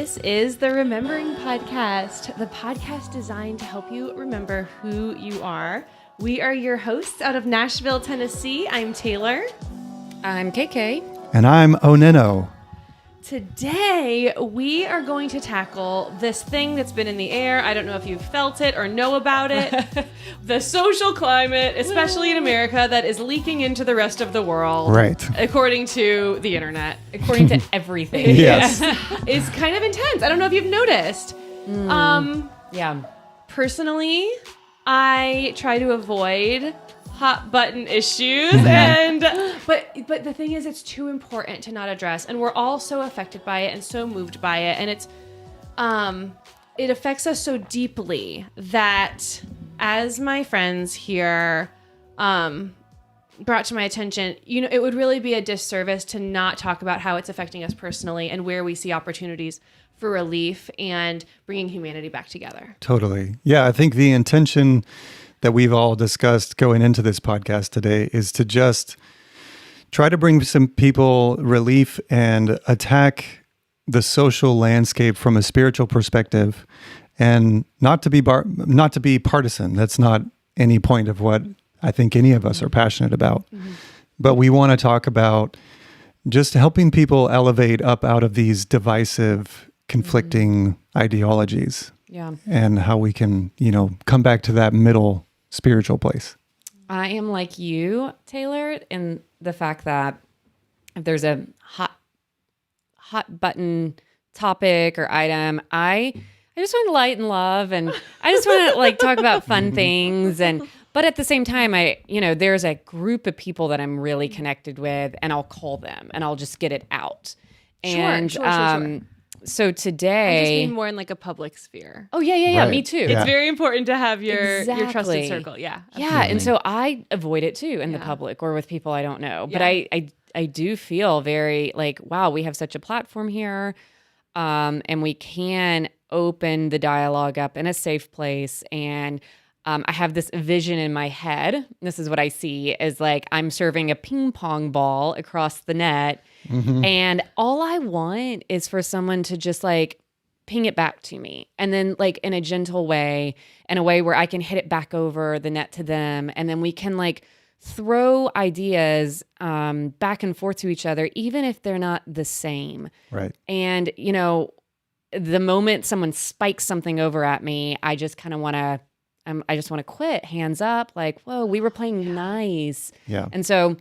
This is the Remembering Podcast, the podcast designed to help you remember who you are. We are your hosts out of Nashville, Tennessee. I'm Taylor. I'm KK. And I'm OnenO. Today, we are going to tackle this thing that's been in the air. I don't know if you've felt it or know about it. The social climate, especially in America, that is leaking into the rest of the world. Right. According to the internet. According to everything. Yes. Is kind of intense. I don't know if you've noticed. Yeah. Personally, I try to avoid hot button issues, and but the thing is, it's too important to not address, and we're all so affected by it and so moved by it, and it's it affects us so deeply that, as my friends here brought to my attention, it would really be a disservice to not talk about how it's affecting us personally and where we see opportunities for relief and bringing humanity back together. Totally. Yeah, I think the intention that we've all discussed going into this podcast today is to just try to bring some people relief and attack the social landscape from a spiritual perspective, and not to be partisan. That's not any point of what I think any of us are passionate about. Mm-hmm. But we want to talk about just helping people elevate up out of these divisive, conflicting ideologies. Yeah. And how we can, come back to that middle spiritual place. I am like you, Taylor, in the fact that if there's a hot button topic or item, I just want to light and love, and I just want to talk about fun things, but at the same time, there's a group of people that I'm really connected with, and I'll call them and I'll just get it out. And sure. So today, I just mean more in a public sphere. Oh yeah, Right. me too. It's very important to have your trusted circle. Yeah, absolutely. Yeah, and so I avoid it too in the public or with people I don't know. But I do feel very wow, we have such a platform here, and we can open the dialogue up in a safe place. And I have this vision in my head. This is what I see is I'm serving a ping pong ball across the net. Mm-hmm. And all I want is for someone to just ping it back to me. And then in a gentle way, in a way where I can hit it back over the net to them. And then we can throw ideas back and forth to each other, even if they're not the same. Right. And, the moment someone spikes something over at me, I just kind of want to, I just want to quit, hands up, whoa, we were playing nice. Yeah. And so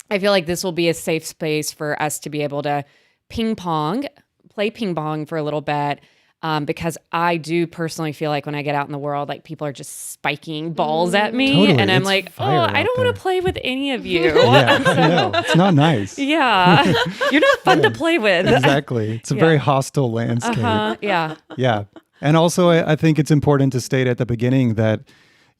I feel like this will be a safe space for us to be able to play ping pong for a little bit, because I do personally feel when I get out in the world, people are just spiking balls at me. Totally. And I'm I don't want to play with any of you. Yeah, no, it's not nice. Yeah. You're not fun to play with. Exactly. It's a very hostile landscape. Yeah. Yeah. And also, I think it's important to state at the beginning that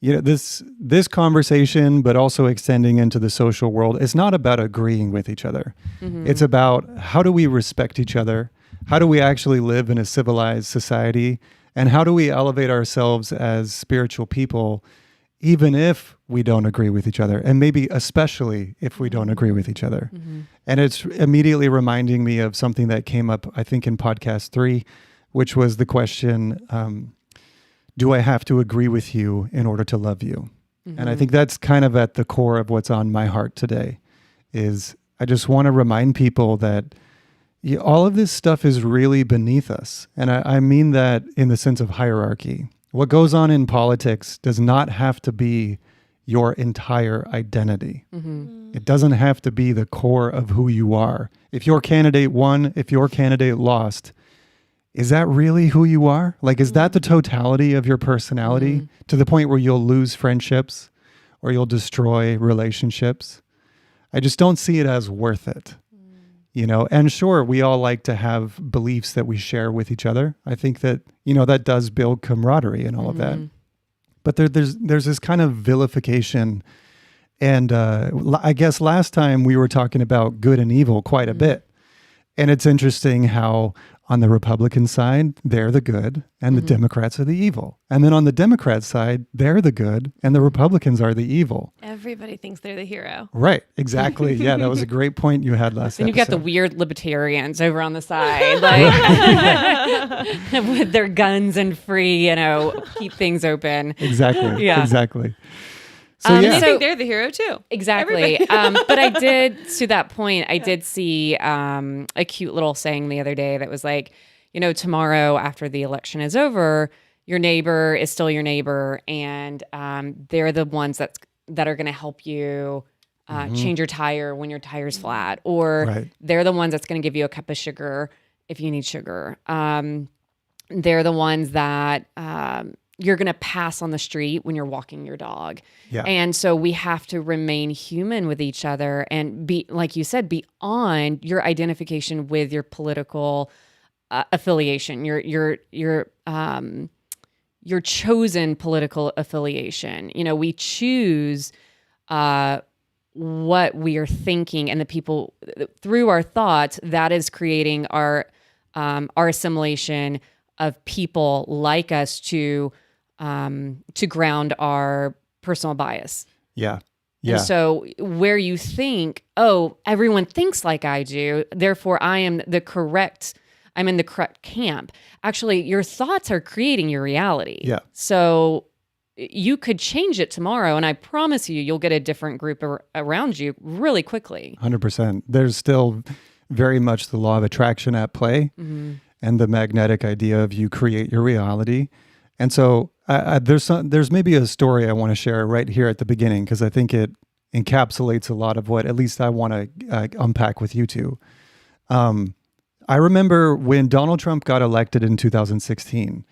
this conversation, but also extending into the social world, is not about agreeing with each other. Mm-hmm. It's about how do we respect each other? How do we actually live in a civilized society? And how do we elevate ourselves as spiritual people, even if we don't agree with each other? And maybe especially if we don't agree with each other. Mm-hmm. And it's immediately reminding me of something that came up, I think, in podcast 3, which was the question, do I have to agree with you in order to love you? Mm-hmm. And I think that's kind of at the core of what's on my heart today, is I just want to remind people that all of this stuff is really beneath us. And I mean that in the sense of hierarchy. What goes on in politics does not have to be your entire identity. Mm-hmm. It doesn't have to be the core of who you are. If your candidate won, if your candidate lost, is that really who you are? Is that the totality of your personality to the point where you'll lose friendships or you'll destroy relationships? I just don't see it as worth it, And sure, we all like to have beliefs that we share with each other. I think that, that does build camaraderie and all of that. But there's this kind of vilification. And I guess last time we were talking about good and evil quite a bit. And it's interesting how on the Republican side, they're the good and the Democrats are the evil. And then on the Democrat side, they're the good and the Republicans are the evil. Everybody thinks they're the hero. Right. Exactly. Yeah, that was a great point you had last And episode. You've got the weird libertarians over on the side. with their guns and free, keep things open. Exactly. Yeah. Exactly. So So they yeah. think they're the hero too. Exactly. But I did, to that point, I did see a cute little saying the other day that was like, tomorrow after the election is over, your neighbor is still your neighbor, and they're the ones that are going to help you change your tire when your tire's flat, or Right. they're the ones that's going to give you a cup of sugar if you need sugar. They're the ones that you're going to pass on the street when you're walking your dog. Yeah. And so we have to remain human with each other and be, like you said, beyond your identification with your political affiliation, your chosen political affiliation. We choose what we are thinking, and the people through our thoughts that is creating our assimilation of people like us to ground our personal bias. Yeah. Yeah. And so where you think, oh, everyone thinks like I do, therefore I'm in the correct camp. Actually, your thoughts are creating your reality. Yeah. So you could change it tomorrow, and I promise you'll get a different group around you really quickly. 100%. There's still very much the law of attraction at play, and the magnetic idea of you create your reality. And so there's maybe a story I want to share right here at the beginning, because I think it encapsulates a lot of what at least I want to unpack with you two. I remember when Donald Trump got elected in 2016,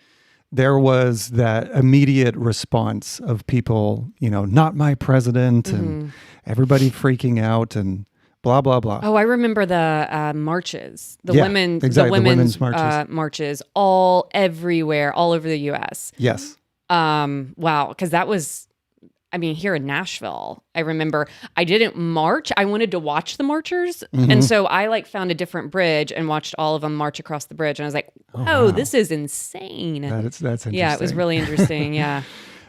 there was that immediate response of people, not my president, and everybody freaking out and blah, blah, blah. Oh, I remember the marches, the Yeah, women's exactly, the women's marches. marches everywhere, all over the U.S. Yes. Wow, because that was, here in Nashville, I remember I didn't march. I wanted to watch the marchers. And so I found a different bridge and watched all of them march across the bridge. And I was like, wow. This is insane. That's interesting. Yeah, it was really interesting. Yeah.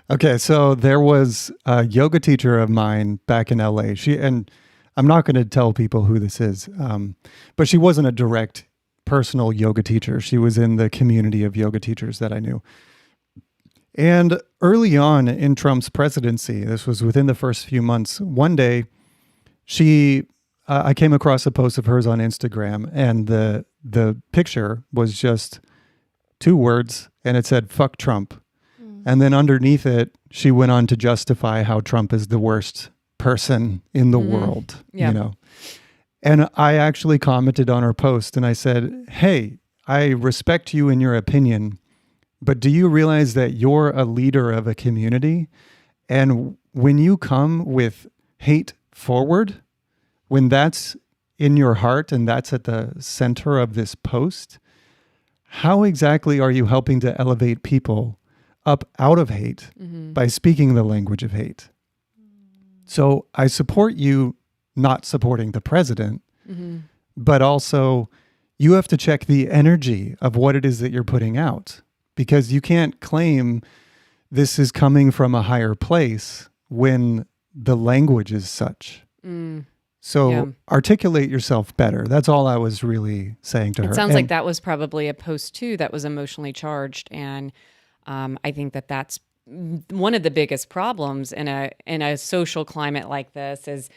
Okay, so there was a yoga teacher of mine back in LA. And I'm not going to tell people who this is, but she wasn't a direct personal yoga teacher. She was in the community of yoga teachers that I knew. And early on in Trump's presidency, this was within the first few months, one day I came across a post of hers on Instagram, and the picture was just 2 words, and it said, "Fuck Trump." And then underneath it, she went on to justify how Trump is the worst person in the world, Yeah. And I actually commented on her post, and I said, "Hey, I respect you and your opinion, but do you realize that you're a leader of a community? And when you come with hate forward, when that's in your heart and that's at the center of this post, how exactly are you helping to elevate people up out of hate by speaking the language of hate?" So I support you not supporting the president, but also you have to check the energy of what it is that you're putting out, because you can't claim this is coming from a higher place when the language is such. So articulate yourself better. That's all I was really saying to her. It sounds like that was probably a post too that was emotionally charged, and I think that's one of the biggest problems in a social climate like this is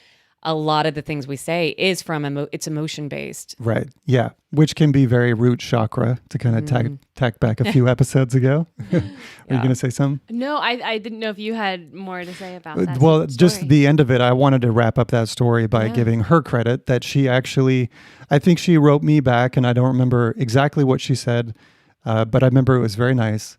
a lot of the things we say is from it's emotion based. Right. Yeah. Which can be very root chakra, to kind of tack back a few episodes ago. Were you going to say something? No, I didn't know if you had more to say about that. Well, story. just the end of it, I wanted to wrap up that story by giving her credit that she actually, I think she wrote me back, and I don't remember exactly what she said, but I remember it was very nice.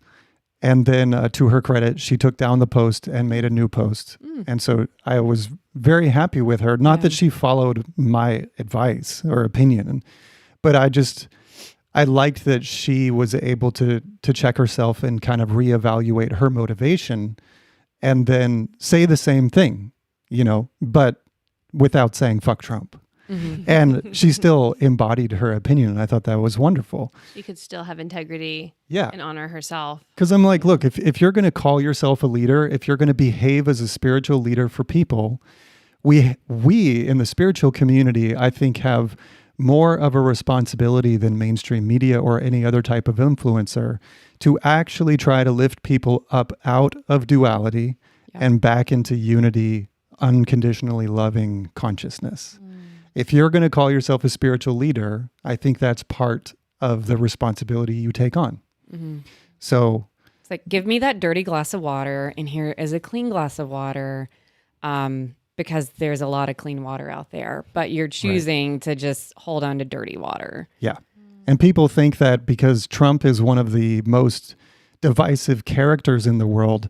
And then to her credit, she took down the post and made a new post. And so I was very happy with her. Not that she followed my advice or opinion, but I liked that she was able to check herself and kind of reevaluate her motivation and then say the same thing, but without saying "fuck Trump." And she still embodied her opinion. And I thought that was wonderful. She could still have integrity and honor herself. Because I'm like, look, if you're going to call yourself a leader, if you're going to behave as a spiritual leader for people, we in the spiritual community, I think, have more of a responsibility than mainstream media or any other type of influencer to actually try to lift people up out of duality and back into unity, unconditionally loving consciousness. If you're going to call yourself a spiritual leader, I think that's part of the responsibility you take on. So it's like, give me that dirty glass of water, and here is a clean glass of water, because there's a lot of clean water out there, but you're choosing to just hold on to dirty water. Yeah. And people think that because Trump is one of the most divisive characters in the world,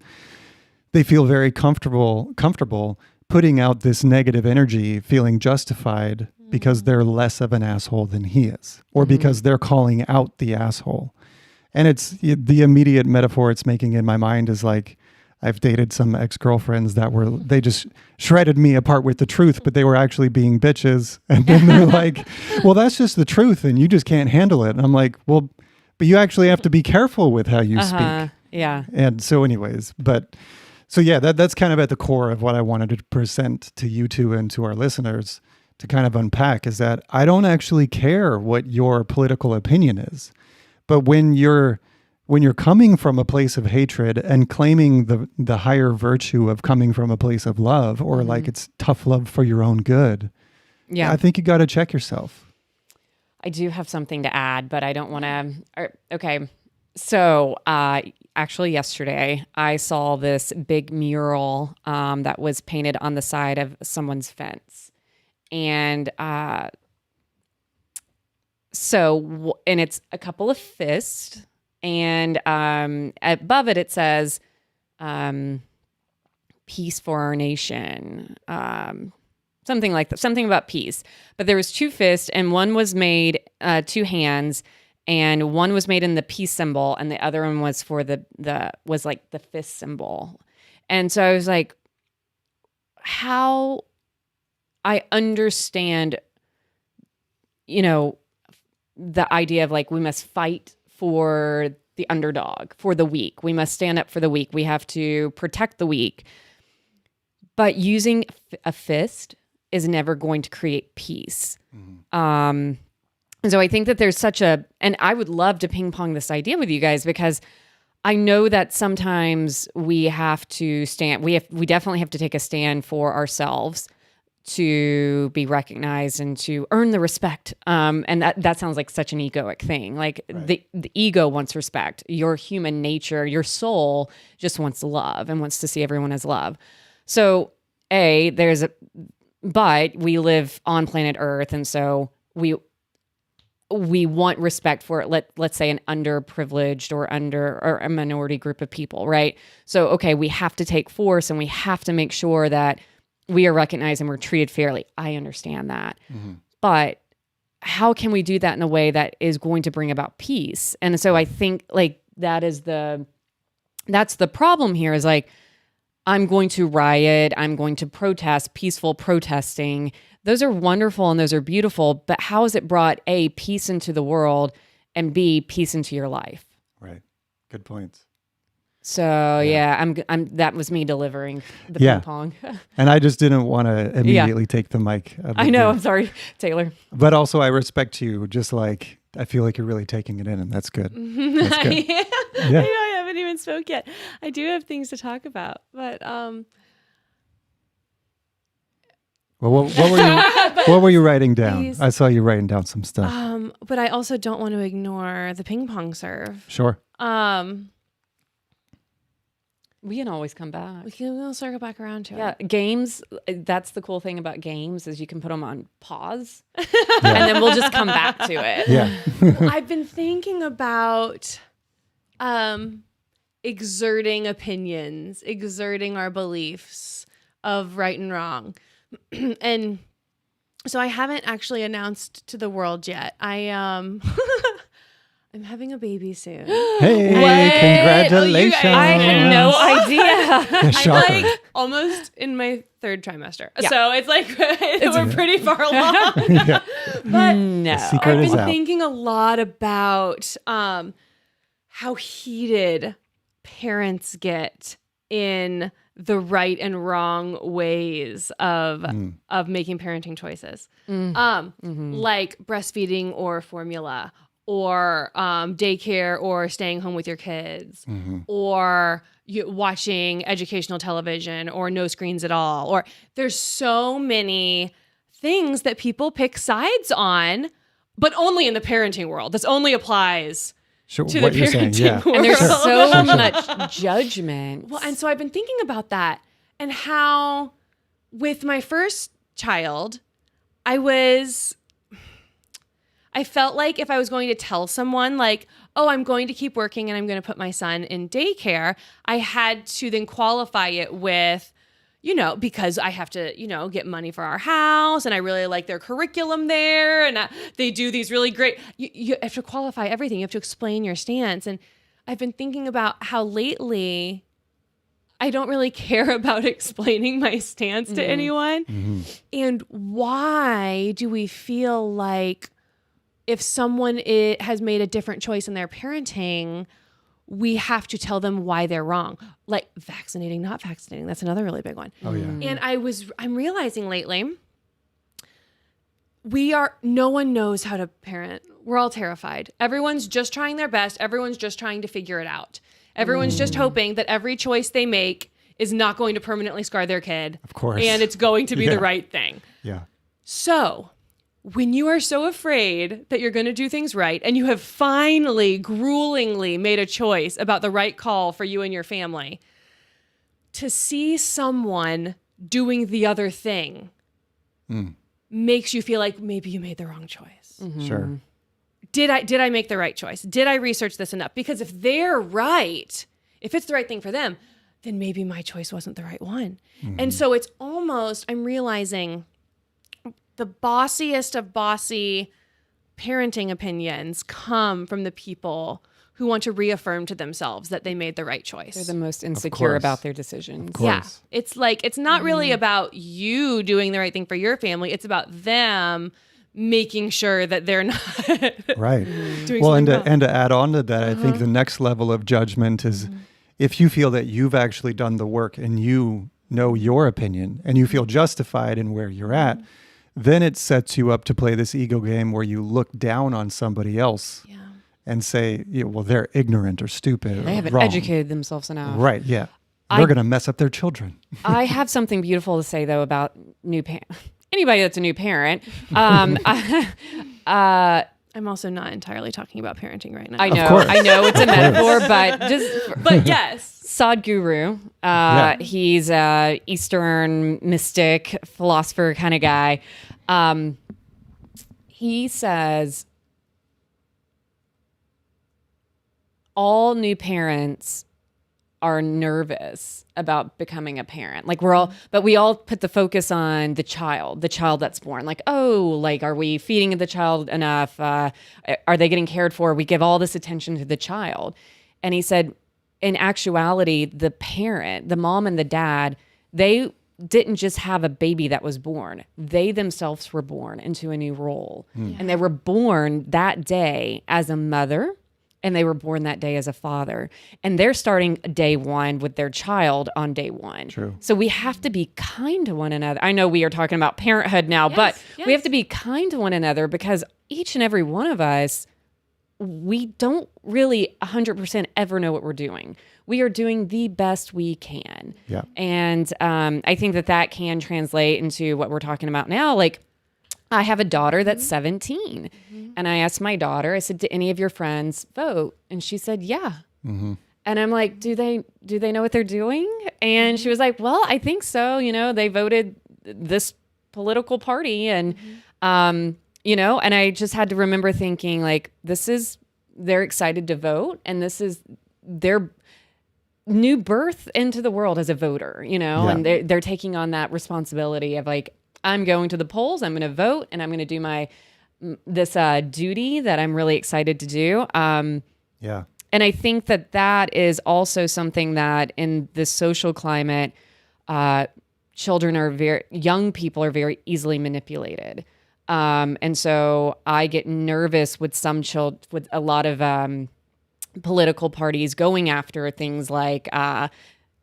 they feel very comfortable putting out this negative energy, feeling justified because they're less of an asshole than he is, or because they're calling out the asshole. And it's the immediate metaphor it's making in my mind is like, I've dated some ex-girlfriends they just shredded me apart with the truth, but they were actually being bitches. And then they're like, well, that's just the truth and you just can't handle it. And I'm like, well, but you actually have to be careful with how you speak. Yeah. And so anyways, so yeah, that's kind of at the core of what I wanted to present to you two and to our listeners to kind of unpack is that I don't actually care what your political opinion is. But when you're coming from a place of hatred and claiming the higher virtue of coming from a place of love, or like it's tough love for your own good, I think you got to check yourself. I do have something to add, but I don't want to. Okay. So actually yesterday I saw this big mural that was painted on the side of someone's fence. And and it's a couple of fists. And above it says, peace for our nation, something like that, something about peace. But there was two fists, and one was made, two hands, and one was made in the peace symbol, and the other one was for was like the fist symbol. And so I was like, how I understand, the idea of like, we must fight for the underdog, for the weak. We must stand up for the weak. We have to protect the weak. But using a fist is never going to create peace. And so I think that there's and I would love to ping pong this idea with you guys, because I know that sometimes we have to stand, we definitely have to take a stand for ourselves to be recognized and to earn the respect. And that sounds like such an egoic thing. Like the ego wants respect. Your human nature, your soul just wants love and wants to see everyone as love. So but we live on planet Earth. And so we want respect for, let's say, an underprivileged or a minority group of people, right? So, okay, we have to take force and we have to make sure that we are recognized and we're treated fairly. I understand that. But how can we do that in a way that is going to bring about peace? And so I think like that's the problem here is like, I'm going to riot, I'm going to protest, peaceful protesting. Those are wonderful and those are beautiful, but how has it brought A, peace into the world, and B, peace into your life? Right. Good points. So I'm that was me delivering the ping pong. And I just didn't want to immediately take the mic. I know. I'm sorry, Taylor. But also I respect you. Just like, I feel like you're really taking it in, and that's good. That's good. I haven't even spoke yet. I do have things to talk about, but well, what were you writing down? I saw you writing down some stuff. But I also don't want to ignore the ping pong serve. Sure. We can always come back. We'll circle back around to it. Yeah, games. That's the cool thing about games is you can put them on pause, and then we'll just come back to it. Yeah. I've been thinking about exerting opinions, exerting our beliefs of right and wrong, and so I haven't actually announced to the world yet. I'm having a baby soon. Hey, congratulations. I had no idea. I'm like almost in my third trimester. Yeah. So it's like we're pretty far along. But no. I've been thinking a lot about how heated parents get in the right and wrong ways of making parenting choices. Like breastfeeding or formula, or daycare, or staying home with your kids, or watching educational television, or no screens at all. Or there's so many things that people pick sides on, but only in the parenting world. This only applies Sure, to what the you're saying, parenting yeah. world. And there's so much judgment. Well, and so I've been thinking about that, and how with my first child, I felt like if I was going to tell someone like, oh, I'm going to keep working and I'm going to put my son in daycare, I had to then qualify it with, because I have to, get money for our house, and I really like their curriculum there, and they do these really great, you have to qualify everything. You have to explain your stance. And I've been thinking about how lately I don't really care about explaining my stance to anyone. And why do we feel like if someone has made a different choice in their parenting, we have to tell them why they're wrong? Like vaccinating, not vaccinating. That's another really big one. Oh, yeah. And I'm realizing lately, no one knows how to parent. We're all terrified. Everyone's just trying their best. Everyone's just trying to figure it out. Everyone's just hoping that every choice they make is not going to permanently scar their kid. Of course. And it's going to be the right thing. Yeah. So when you are so afraid that you're going to do things right, and you have finally, gruelingly made a choice about the right call for you and your family, to see someone doing the other thing makes you feel like maybe you made the wrong choice. Sure. Did I make the right choice? Did I research this enough? Because if they're right, if it's the right thing for them, then maybe my choice wasn't the right one. And so it's almost, I'm realizing, the bossiest of bossy parenting opinions come from the people who want to reaffirm to themselves that they made the right choice. They're the most insecure course. about their decisions. Of course. Yeah. It's like, it's not really about you doing the right thing for your family. It's about them making sure that they're not Right. doing Well, something wrong. and to add on to that, I think the next level of judgment is if you feel that you've actually done the work and you know your opinion and you feel justified in where you're at, then it sets you up to play this ego game where you look down on somebody else and say, well, they're ignorant or stupid. They or haven't wrong. educated themselves enough. Right. Yeah. They're going to mess up their children. I have something beautiful to say, though, about anybody that's a new parent. I'm also not entirely talking about parenting right now. I know, course. I know it's a metaphor, but yes. Sadhguru, he's a Eastern mystic philosopher kind of guy. He says all new parents are nervous about becoming a parent. Like we all put the focus on the child that's born. Like, oh, like, are we feeding the child enough? Are they getting cared for? We give all this attention to the child. And he said, in actuality, the parent, the mom and the dad, they didn't just have a baby that was born. They themselves were born into a new role. And they were born that day as a mother, and they were born that day as a father. And they're starting day one with their child on day one. True. So we have to be kind to one another. I know we are talking about parenthood now, but we have to be kind to one another, because each and every one of us, we don't really 100% ever know what we're doing. We are doing the best we can. Yeah. And I think that can translate into what we're talking about now. Like, I have a daughter that's 17. And I asked my daughter, I said, "Did any of your friends vote?" And she said, "Yeah." And I'm like, do they know what they're doing? And she was like, "Well, I think so. They voted this political party." And, and I just had to remember thinking, like, they're excited to vote, and this is their new birth into the world as a voter, and they're taking on that responsibility of, like, I'm going to the polls, I'm going to vote, and I'm going to do this duty that I'm really excited to do. And I think that is also something that in this social climate, young people are very easily manipulated. And so I get nervous with with a lot of political parties going after things like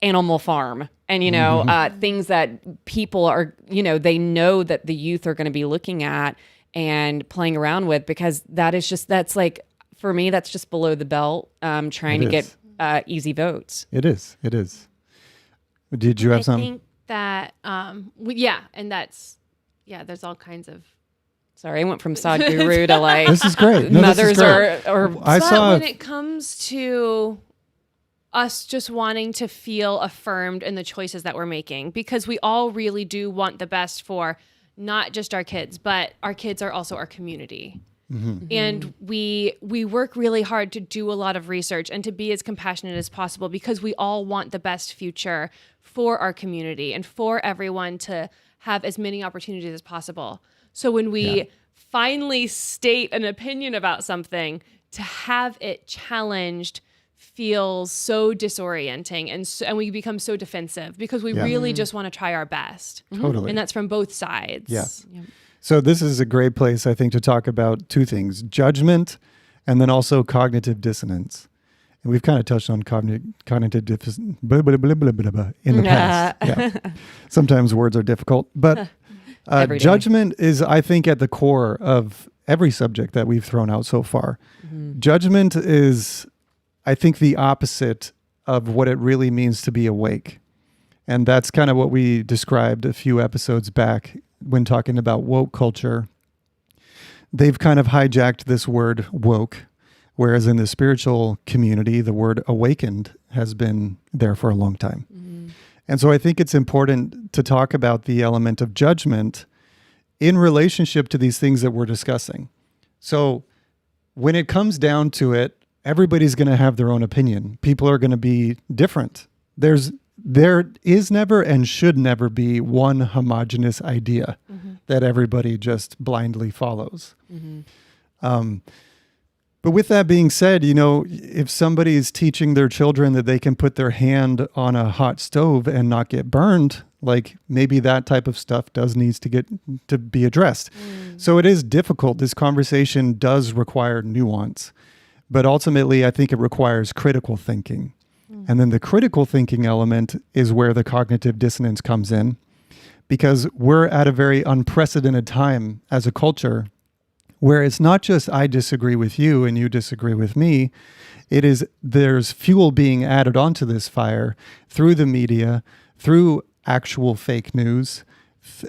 Animal Farm and, you know, things that people are, you know, they know that the youth are going to be looking at and playing around with, because that's like, for me, that's just below the belt, trying to get easy votes. It is. Did you have some? I think that, there's all kinds of. Sorry, I went from Sadhguru to like this is great. No, mothers or when it comes to us just wanting to feel affirmed in the choices that we're making, because we all really do want the best for not just our kids, but our kids are also our community. Mm-hmm. And we work really hard to do a lot of research and to be as compassionate as possible, because we all want the best future for our community and for everyone to have as many opportunities as possible. So when we finally state an opinion about something, to have it challenged feels so disorienting, and we become so defensive because we really just want to try our best. Totally. And that's from both sides. Yeah. So this is a great place, I think, to talk about two things: judgment and then also cognitive dissonance. And we've kind of touched on cognitive dissonance in the past. Yeah. Sometimes words are difficult, but judgment is, I think, at the core of every subject that we've thrown out so far. Mm-hmm. Judgment is, I think, the opposite of what it really means to be awake. And that's kind of what we described a few episodes back when talking about woke culture. They've kind of hijacked this word woke, whereas in the spiritual community, the word awakened has been there for a long time. Mm-hmm. And so I think it's important to talk about the element of judgment in relationship to these things that we're discussing. So when it comes down to it, everybody's going to have their own opinion. People are going to be different. There is never and should never be one homogeneous idea that everybody just blindly follows. Mm-hmm. But with that being said, you know, if somebody is teaching their children that they can put their hand on a hot stove and not get burned, like maybe that type of stuff needs to be addressed. So it is difficult. This conversation does require nuance, but ultimately I think it requires critical thinking. And then the critical thinking element is where the cognitive dissonance comes in, because we're at a very unprecedented time as a culture where it's not just I disagree with you and you disagree with me. It is there's fuel being added onto this fire through the media, through actual fake news.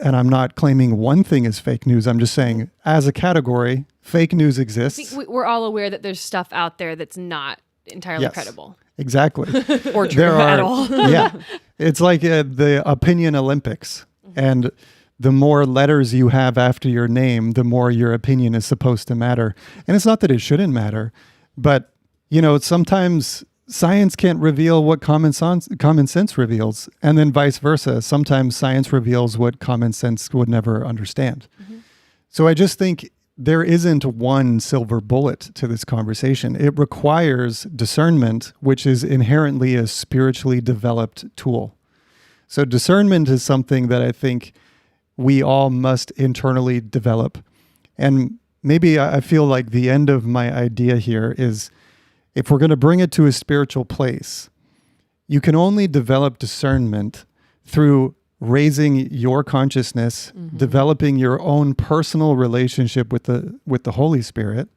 And I'm not claiming one thing is fake news. I'm just saying, as a category, fake news exists. We're all aware that there's stuff out there that's not entirely credible. Exactly. Or true at all. Yeah. It's like the opinion Olympics. And the more letters you have after your name, the more your opinion is supposed to matter. And it's not that it shouldn't matter, but, you know, sometimes science can't reveal what common sense reveals, and then vice versa. Sometimes science reveals what common sense would never understand. Mm-hmm. So I just think there isn't one silver bullet to this conversation. It requires discernment, which is inherently a spiritually developed tool. So discernment is something that I think we all must internally develop. And maybe I feel like the end of my idea here is, if we're going to bring it to a spiritual place, you can only develop discernment through raising your consciousness, developing your own personal relationship with the Holy Spirit.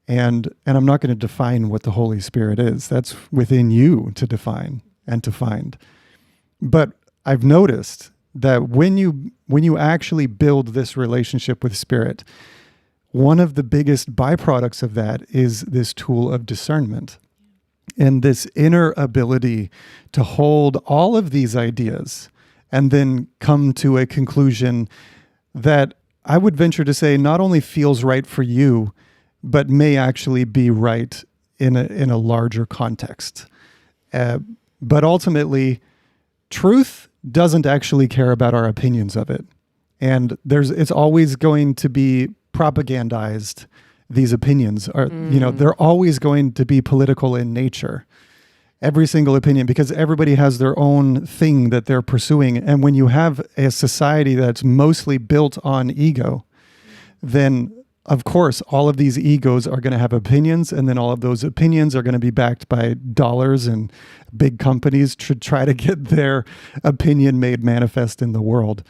And I'm not going to define what the Holy Spirit is. That's within you to define and to find. But I've noticed that when you actually build this relationship with Spirit, one of the biggest byproducts of that is this tool of discernment and this inner ability to hold all of these ideas and then come to a conclusion that I would venture to say not only feels right for you, but may actually be right in a larger context. But ultimately, truth doesn't actually care about our opinions of it. And it's always going to be propagandized. These opinions are, they're always going to be political in nature. Every single opinion, because everybody has their own thing that they're pursuing. And when you have a society that's mostly built on ego, then of course, all of these egos are going to have opinions, and then all of those opinions are going to be backed by dollars and big companies to try to get their opinion made manifest in the world.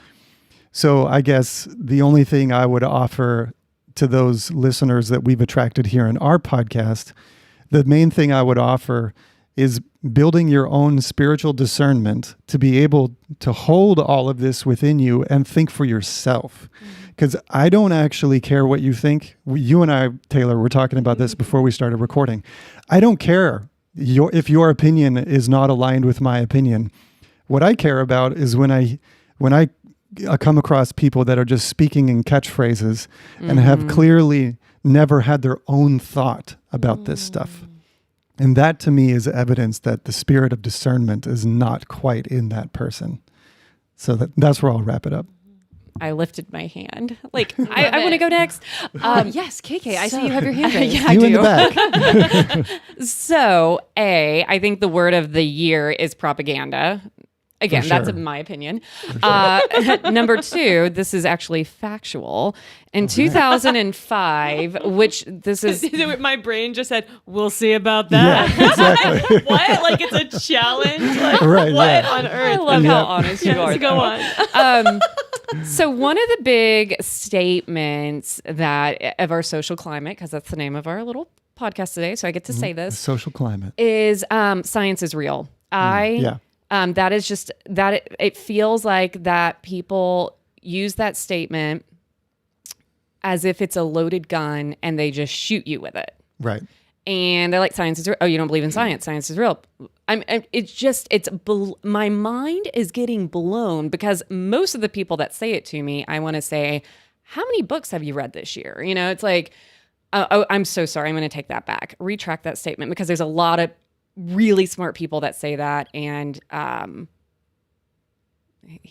So I guess the only thing I would offer to those listeners that we've attracted here in our podcast, the main thing I would offer is building your own spiritual discernment to be able to hold all of this within you and think for yourself. Because I don't actually care what you think. You and I, Taylor, were talking about this before we started recording. I don't care if your opinion is not aligned with my opinion. What I care about is when I come across people that are just speaking in catchphrases and have clearly never had their own thought about this stuff. And that to me is evidence that the spirit of discernment is not quite in that person. So that's where I'll wrap it up. I lifted my hand. Like, I want to go next. Yes, KK, I see you have your hand raised. Yeah, I You in do. the back. So, I think the word of the year is propaganda. Again, For that's sure. my opinion. Number 2, this is actually factual. In 2005, which this is... My brain just said, "We'll see about that." Yeah, exactly. What? Like it's a challenge? Like, Right, what yeah. on I earth? love how honest you are. Yes, go though. on. So one of the big statements that of our social climate, because that's the name of our little podcast today, so I get to say this, Social climate. is science is real. Yeah. That is just that it feels like that people use that statement as if it's a loaded gun and they just shoot you with it. Right. And they're like, science is real. Oh, you don't believe in science. Science is real. My mind is getting blown because most of the people that say it to me, I want to say, how many books have you read this year? You know, it's like, oh, I'm so sorry. I'm going to take that back. Retract that statement because there's a lot of really smart people that say that. And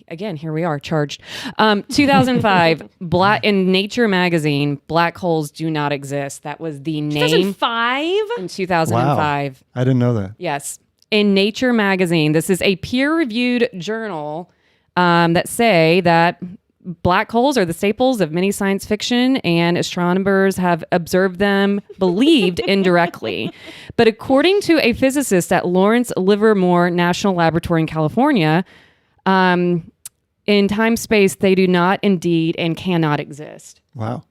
again, here we are charged. 2005, in Nature magazine, black holes do not exist. That was the name 2005? in 2005. Wow. I didn't know that. Yes. In Nature magazine, this is a peer-reviewed journal that say that black holes are the staples of many science fiction, and astronomers have observed them, believed indirectly. But according to a physicist at Lawrence Livermore National Laboratory in California, in time-space, they do not indeed and cannot exist. Wow.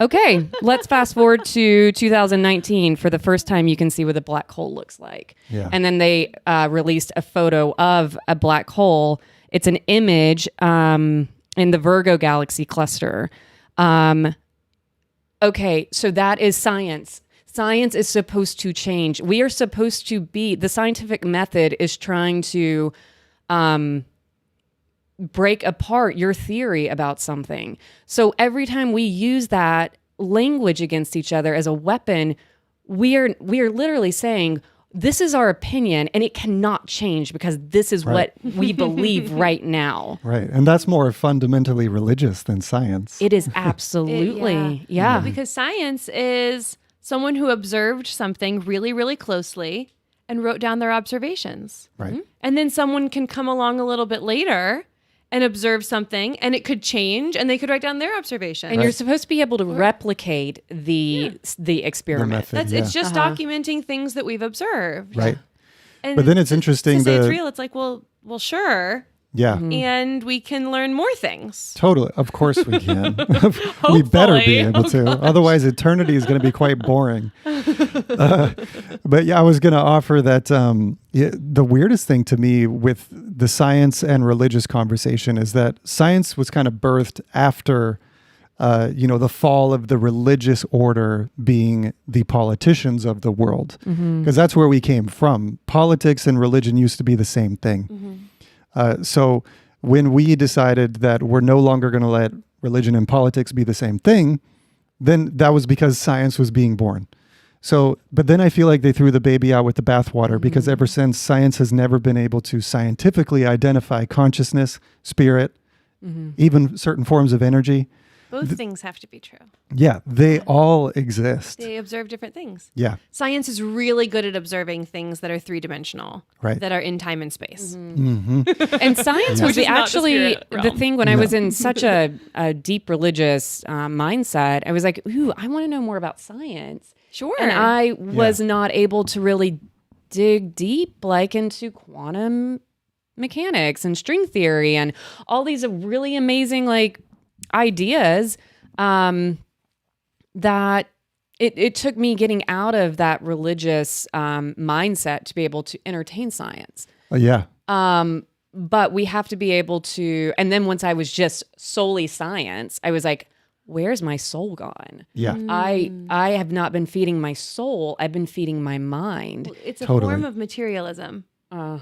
Okay, let's fast forward to 2019 for the first time you can see what a black hole looks like. Yeah. And then they released a photo of a black hole. It's an image in the Virgo galaxy cluster. Okay, so that is science. Science is supposed to change. We are supposed to be, the scientific method is trying to break apart your theory about something. So every time we use that language against each other as a weapon, we are literally saying, this is our opinion and it cannot change because this is Right. what we believe right now. Right. And that's more fundamentally religious than science. It is absolutely. Yeah. Because science is someone who observed something really, really closely and wrote down their observations. Right. And then someone can come along a little bit later and observe something and it could change and they could write down their observations. And you're supposed to be able to replicate the The experiment. method. It's just documenting things that we've observed. Right. And But then it's interesting to say it's the- real. It's like, well, sure. Yeah. And we can learn more things. Totally. Of course we can. We better be able to. Oh, Otherwise, eternity is going to be quite boring. But yeah, I was going to offer that the weirdest thing to me with the science and religious conversation is that science was kind of birthed after, the fall of the religious order being the politicians of the world. Because that's where we came from. Politics and religion used to be the same thing. So when we decided that we're no longer going to let religion and politics be the same thing, then that was because science was being born. So, but then I feel like they threw the baby out with the bathwater because ever since, science has never been able to scientifically identify consciousness, spirit, even certain forms of energy. Both things have to be true. Yeah, they all exist. They observe different things. Yeah, Science is really good at observing things that are three-dimensional, right. that are in time and space. Mm-hmm. And science was Which is not the actually spirit the realm. thing when I was in such a deep religious mindset. I was like, ooh, I want to know more about science. Sure. And I was not able to really dig deep, like into quantum mechanics and string theory and all these really amazing like ideas that it took me getting out of that religious mindset to be able to entertain science. Yeah. But we have to be able to, and then once I was just solely science, I was like, where's my soul gone? Yeah. I have not been feeding my soul. I've been feeding my mind. It's a Totally. form of materialism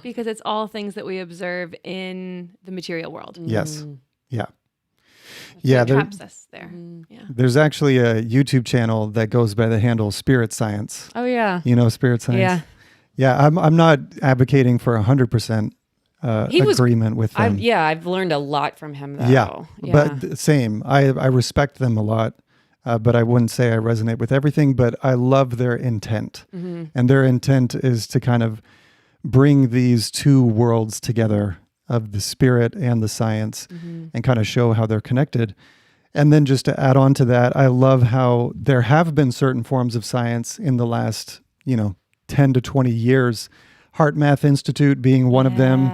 because it's all things that we observe in the material world. Yes. Yeah. So Yeah. it traps us there. Yeah. There's actually a YouTube channel that goes by the handle Spirit Science. Oh yeah. You know Spirit Science? Yeah. Yeah. I'm not advocating for 100% agreement with them. I've learned a lot from him though. Yeah. But same. I respect them a lot. But I wouldn't say I resonate with everything, but I love their intent. And their intent is to kind of bring these two worlds together of the spirit and the science and kind of show how they're connected. And then just to add on to that, I love how there have been certain forms of science in the last, 10 to 20 years, Heart Math Institute being one of them,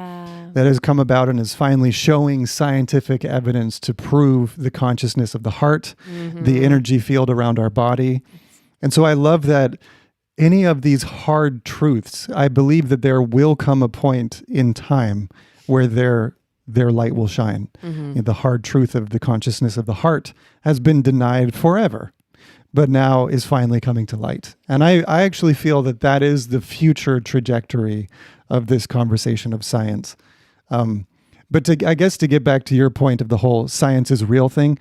that has come about and is finally showing scientific evidence to prove the consciousness of the heart, the energy field around our body. And so I love that any of these hard truths, I believe that there will come a point in time where their light will shine. The hard truth of the consciousness of the heart has been denied forever, but now is finally coming to light. And I actually feel that that is the future trajectory of this conversation of science. But I guess to get back to your point of the whole science is real thing,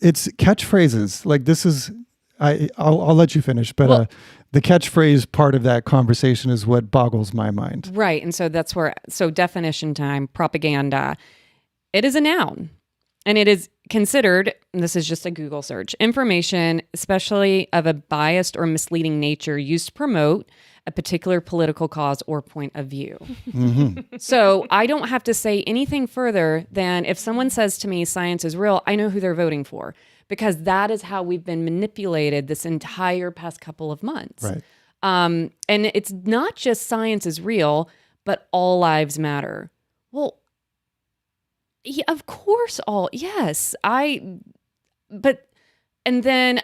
it's catchphrases. Like this is, I'll let you finish, but the catchphrase part of that conversation is what boggles my mind. Right. And so that's where, definition time, propaganda, it is a noun. And it is considered, and this is just a Google search, information, especially of a biased or misleading nature used to promote a particular political cause or point of view. So I don't have to say anything further than if someone says to me science is real, I know who they're voting for, because that is how we've been manipulated this entire past couple of months. Right. And it's not just science is real, but all lives matter. Well, yeah, of course, yes. And then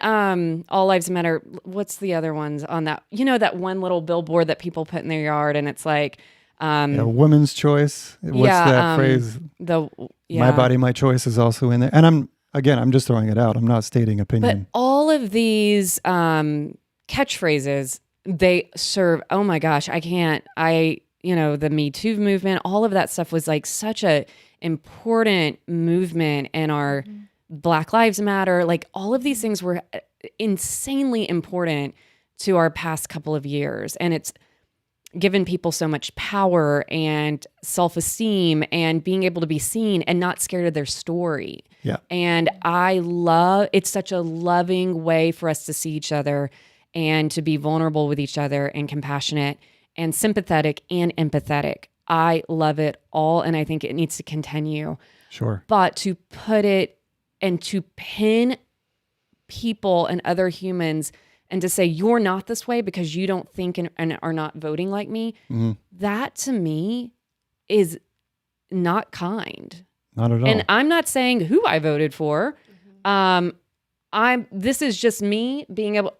all lives matter. What's the other ones on that? That one little billboard that people put in their yard, and it's like, woman's choice. What's that phrase? My body, my choice is also in there. And I'm just throwing it out. I'm not stating opinion. But all of these catchphrases, they serve. Oh my gosh, the Me Too movement, all of that stuff was like such a important movement in our Black Lives Matter. Like all of these things were insanely important to our past couple of years. And it's given people so much power and self-esteem and being able to be seen and not scared of their story. Yeah. And it's such a loving way for us to see each other and to be vulnerable with each other and compassionate and sympathetic and empathetic. I love it all, and I think it needs to continue. Sure. But to put it and to pin people and other humans and to say, you're not this way because you don't think and are not voting like me, that to me is not kind. Not at all. And I'm not saying who I voted for. This is just me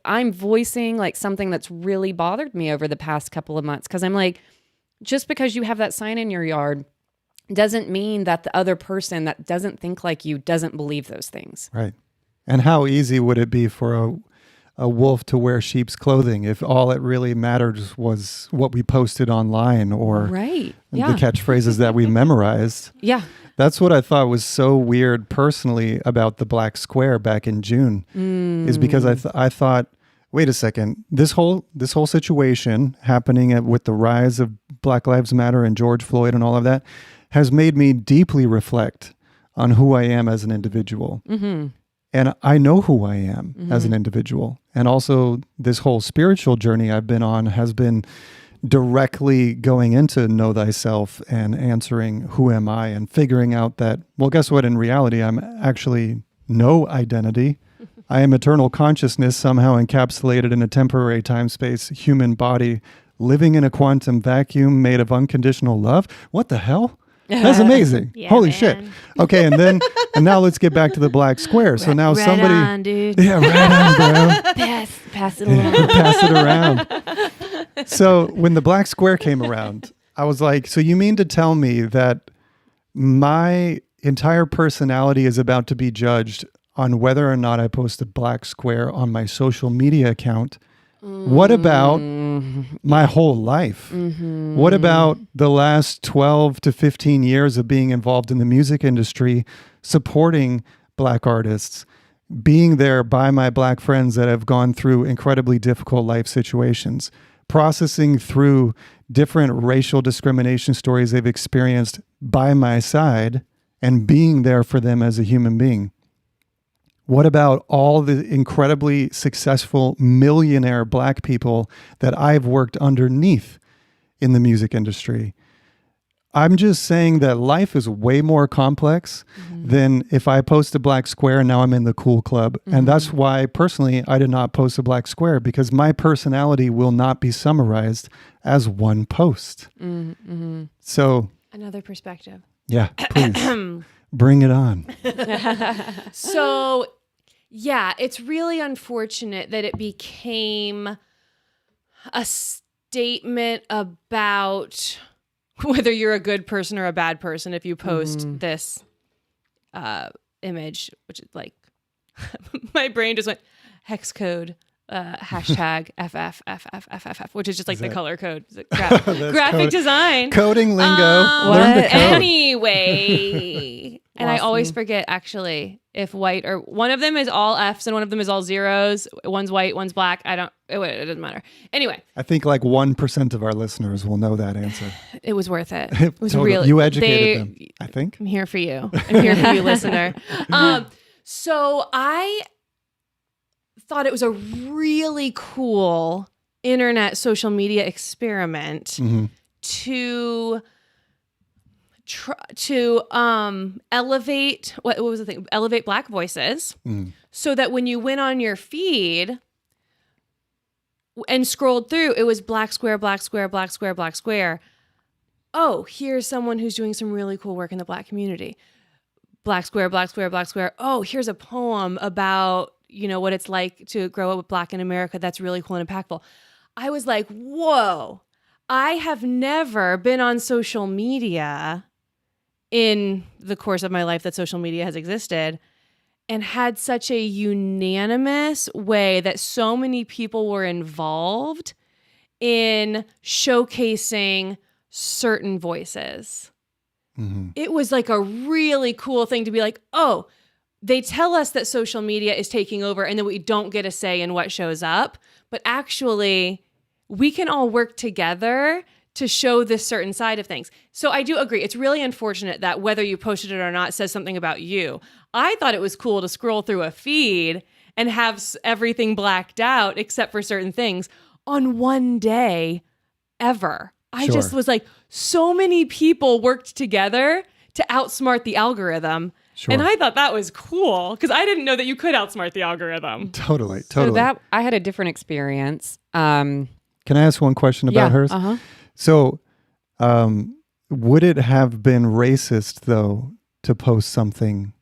I'm voicing like something that's really bothered me over the past couple of months. Cause I'm like, just because you have that sign in your yard doesn't mean that the other person that doesn't think like you doesn't believe those things. Right. And how easy would it be for a wolf to wear sheep's clothing if all it really mattered was what we posted online or the catchphrases that we memorized? Yeah. That's what I thought was so weird personally about the Black Square back in June, is because I thought, wait a second, this whole situation happening with the rise of Black Lives Matter and George Floyd and all of that has made me deeply reflect on who I am as an individual. And I know who I am as an individual. And also this whole spiritual journey I've been on has been directly going into know thyself and answering who am I and figuring out that, well, guess what? In reality, I'm actually no identity. I am eternal consciousness somehow encapsulated in a temporary time-space human body living in a quantum vacuum made of unconditional love. What the hell? That's amazing. Yeah, Holy man. shit. Okay, and now let's get back to the black square. So now Right somebody on, dude. Yeah, right on, bro. Pass it along. Pass it around. So when the black square came around, I was like, so you mean to tell me that my entire personality is about to be judged on whether or not I post a black square on my social media account? What about my whole life? What about the last 12 to 15 years of being involved in the music industry, supporting black artists, being there by my black friends that have gone through incredibly difficult life situations, processing through different racial discrimination stories they've experienced by my side and being there for them as a human being? What about all the incredibly successful millionaire black people that I've worked underneath in the music industry? I'm just saying that life is way more complex than if I post a black square and now I'm in the cool club. And that's why personally I did not post a black square, because my personality will not be summarized as one post. So Another perspective. yeah, please bring it on. So, yeah, it's really unfortunate that it became a statement about whether you're a good person or a bad person if you post this image, which is like, my brain just went hex code. Hashtag FFFFFFF, which is just like the color code. It's like graphic design. Coding lingo. Learn to code. Anyway. And I always forget, actually, if white or one of them is all Fs and one of them is all zeros. One's white, one's black. It doesn't matter. Anyway. I think like 1% of our listeners will know that answer. It was worth it. It was Totally. really. You educated them, I think. I'm here for you. I'm here for you, listener. So I thought it was a really cool internet social media experiment to elevate what was the thing? Elevate black voices, so that when you went on your feed and scrolled through, it was black square, black square, black square, black square. Oh, here's someone who's doing some really cool work in the black community. Black square, black square, black square. Oh, here's a poem about, what it's like to grow up with black in America. That's really cool and impactful. I was like, whoa, I have never been on social media in the course of my life that social media has existed and had such a unanimous way that so many people were involved in showcasing certain voices. It was like a really cool thing to be like, oh, they tell us that social media is taking over and that we don't get a say in what shows up, but actually we can all work together to show this certain side of things. So I do agree. It's really unfortunate that whether you posted it or not says something about you. I thought it was cool to scroll through a feed and have everything blacked out except for certain things on one day ever. I just was like, so many people worked together to outsmart the algorithm. Sure. And I thought that was cool because I didn't know that you could outsmart the algorithm. Totally. So I had a different experience. Can I ask one question about hers? So would it have been racist, though, to post something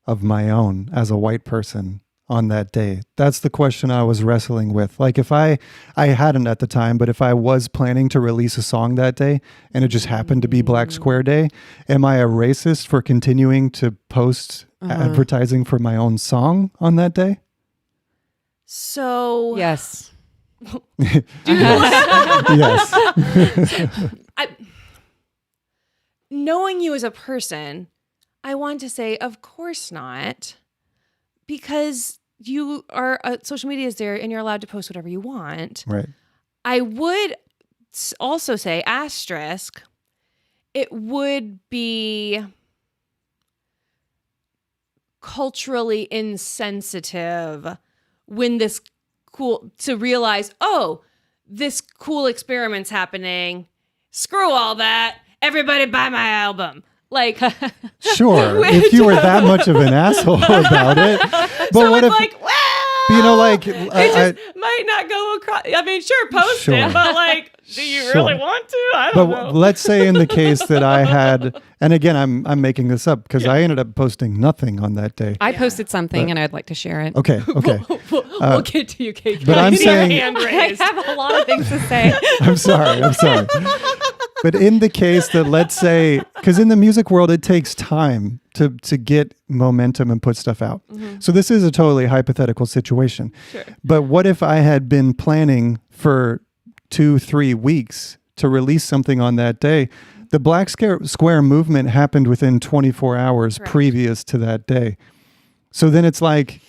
of my own as a white person on that day? That's the question I was wrestling with. Like if I hadn't at the time, but if I was planning to release a song that day and it just happened to be Black Square Day, am I a racist for continuing to post advertising for my own song on that day? So yes. Yes. Knowing you as a person, I want to say, of course not, because you are social media is there and you're allowed to post whatever you want. Right. I would also say asterisk. It would be culturally insensitive when this to realize, oh, this cool experiment's happening. Screw all that. Everybody buy my album. Like, sure, if you were that much of an asshole about it. But so what it's if, like, well, you know, like, it just might not go across. I mean, sure, post Sure. it, but like, do you Sure. really want to? I don't know. let's say in the case that I had, and again, I'm making this up because I ended up posting nothing on that day. I posted something and I'd like to share it. Okay. We'll get to you, Kate. but I'm I see your saying- hand I raised. have a lot of things to say. I'm sorry. But in the case that, let's say, because in the music world, it takes time to get momentum and put stuff out. So this is a totally hypothetical situation. Sure. But what if I had been planning for 2-3 weeks to release something on that day? The Black Square movement happened within 24 hours Correct. previous to that day. So then it's like,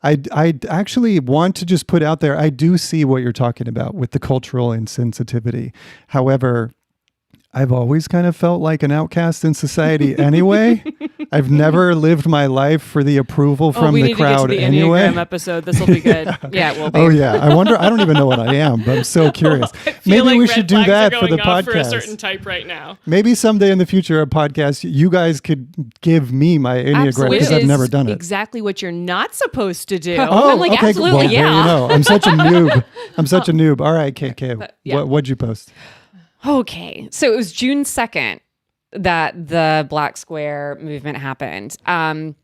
I actually want to just put out there, I do see what you're talking about with the cultural insensitivity. However, I've always kind of felt like an outcast in society anyway. I've never lived my life for the approval from we the need crowd to get to the anyway. Enneagram episode. This will be good. Yeah, it will be. Oh yeah, I wonder. I don't even know what I am, but I'm so curious. Maybe we should do that for the For a certain podcast. type right now. Maybe someday in the future, a podcast, you guys could give me my Enneagram because I've never done it. Exactly what you're not supposed to do. Oh, I'm like, okay. absolutely, Well, there yeah. you know. I'm such a noob. All right, KK. yeah. What'd you post? Okay. So it was June 2nd that the Black Square movement happened. I